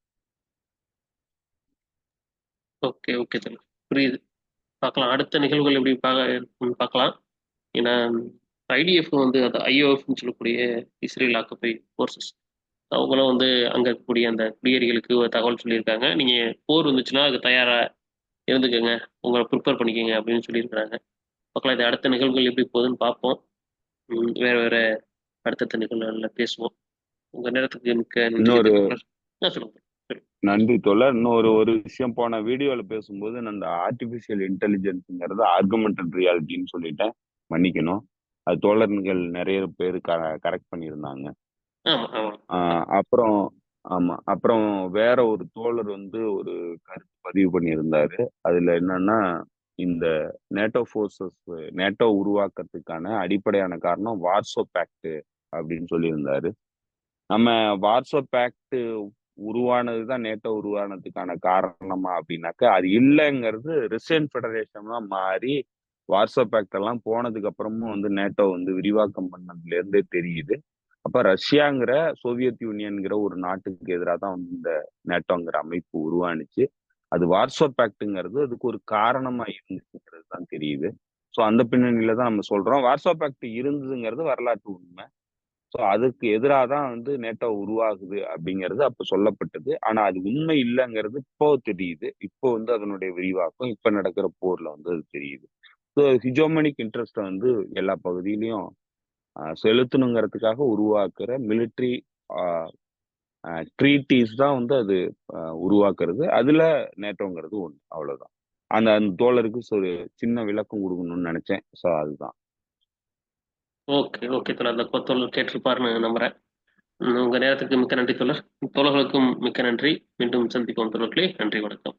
ஓகே ஓகே தோழர், புரியுது. பார்க்கலாம் அடுத்த நிகழ்வுகள் எப்படி பார்க்கலாம். ஏன்னா ஐடிஎஃப் வந்து அது ஐஓஎஃப்னு சொல்லக்கூடிய இஸ்ரேல் ஆக்கப்பை ஃபோர்ஸஸ் அவங்களும் வந்து அங்க இருக்கக்கூடிய அந்த குடியேறிகளுக்கு ஒரு தகவல் சொல்லியிருக்காங்க. நீங்க போர் வந்துச்சுன்னா அதுக்கு தயாரா இருந்துக்கங்க, உங்களை ப்ரிப்பேர் பண்ணிக்கங்க அப்படின்னு சொல்லியிருக்கிறாங்க. பார்க்கலாம் இது அடுத்த நிகழ்வுகள் எப்படி போகுதுன்னு பார்ப்போம். வேற வேற அடுத்தடுத்த நிகழ்வுகள்ல பேசுவோம். உங்க நேரத்துக்கு மிக்க நன்றி இன்னொரு தோழர். சொல்லுங்க. நன்றி தோழர். இன்னொரு ஒரு விஷயம் போன வீடியோல பேசும்போது நான் இந்த ஆர்டிபிஷியல் இன்டெலிஜென்ஸ்ங்கிறது ஆர்குமெண்டட் ரியாலிட்டின்னு சொல்லிட்டேன். மன்னிக்கணும். அது தோழர்கள் நிறைய பேர் கரெக்ட் பண்ணியிருந்தாங்க. ஆமா ஆமா அப்புறம் ஆமா அப்புறம் வேற ஒரு தோழர் வந்து ஒரு கருத்து பதிவு பண்ணியிருந்தாரு. அதுல என்னன்னா இந்த நேட்டோ உருவாக்கத்துக்கான அடிப்படையான காரணம் வார்சோ பேக்ட் அப்படின்னு சொல்லியிருந்தாரு. நம்ம வார்சோ பேக்ட் உருவானதுதான் நேட்டோ உருவானதுக்கான காரணமா அப்படின்னாக்க அது இல்லைங்கிறது ரஷ்யன் ஃபெடரேஷன் தான் மாறி வார்சோ பேக்ட் எல்லாம் போனதுக்கு அப்புறமும் வந்து நேட்டோ வந்து விரிவாக்கம் பண்ணதுல இருந்தே தெரியுது. அப்ப ரஷ்யாங்கிற சோவியத் யூனியன்கிற ஒரு நாட்டுக்கு எதிராக தான் வந்து இந்த நேட்டோங்கிற அமைப்பு உருவானுச்சு. அது வார்சோ பேக்ட்ங்கிறது அதுக்கு ஒரு காரணமா இருந்துச்சுங்கிறது தான் தெரியுது. ஸோ அந்த பின்னணியில தான் நம்ம சொல்றோம். வார்சோ பேக்ட் இருந்ததுங்கிறது வரலாற்று உண்மை. ஸோ அதுக்கு எதிராக தான் வந்து நேட்டோ உருவாகுது அப்படிங்கிறது அப்ப சொல்லப்பட்டது. ஆனா அது உண்மை இல்லைங்கிறது இப்போ தெரியுது. இப்போ வந்து அதனுடைய விரிவாக்கம் இப்ப நடக்கிற போர்ல வந்து அது தெரியுது. ஸோ ஹிஜோமனிக் இன்ட்ரெஸ்ட்டை வந்து எல்லா பகுதியிலையும் செலுத்தணுங்கிறதுக்காக உருவாக்குற மிலிட்ரி ட்ரீட்டிஸ் தான் வந்து அது உருவாக்குறது. அதுல நேட்டோங்கிறது ஒண்ணு. அவ்வளவுதான். அந்த அந்த தோழருக்கு ஒரு சின்ன விளக்கம் கொடுக்கணும்னு நினைச்சேன். ஸோ அதுதான். ஓகே, ஓகே தோழர். அந்த தோழர் கேட்டிருப்பாருன்னு நம்புறேன். உங்க நேரத்துக்கு மிக்க நன்றி தோழர். தோழர்களுக்கும் மிக்க நன்றி. மீண்டும் சந்திப்போம் தோழர்களே. நன்றி, வணக்கம்.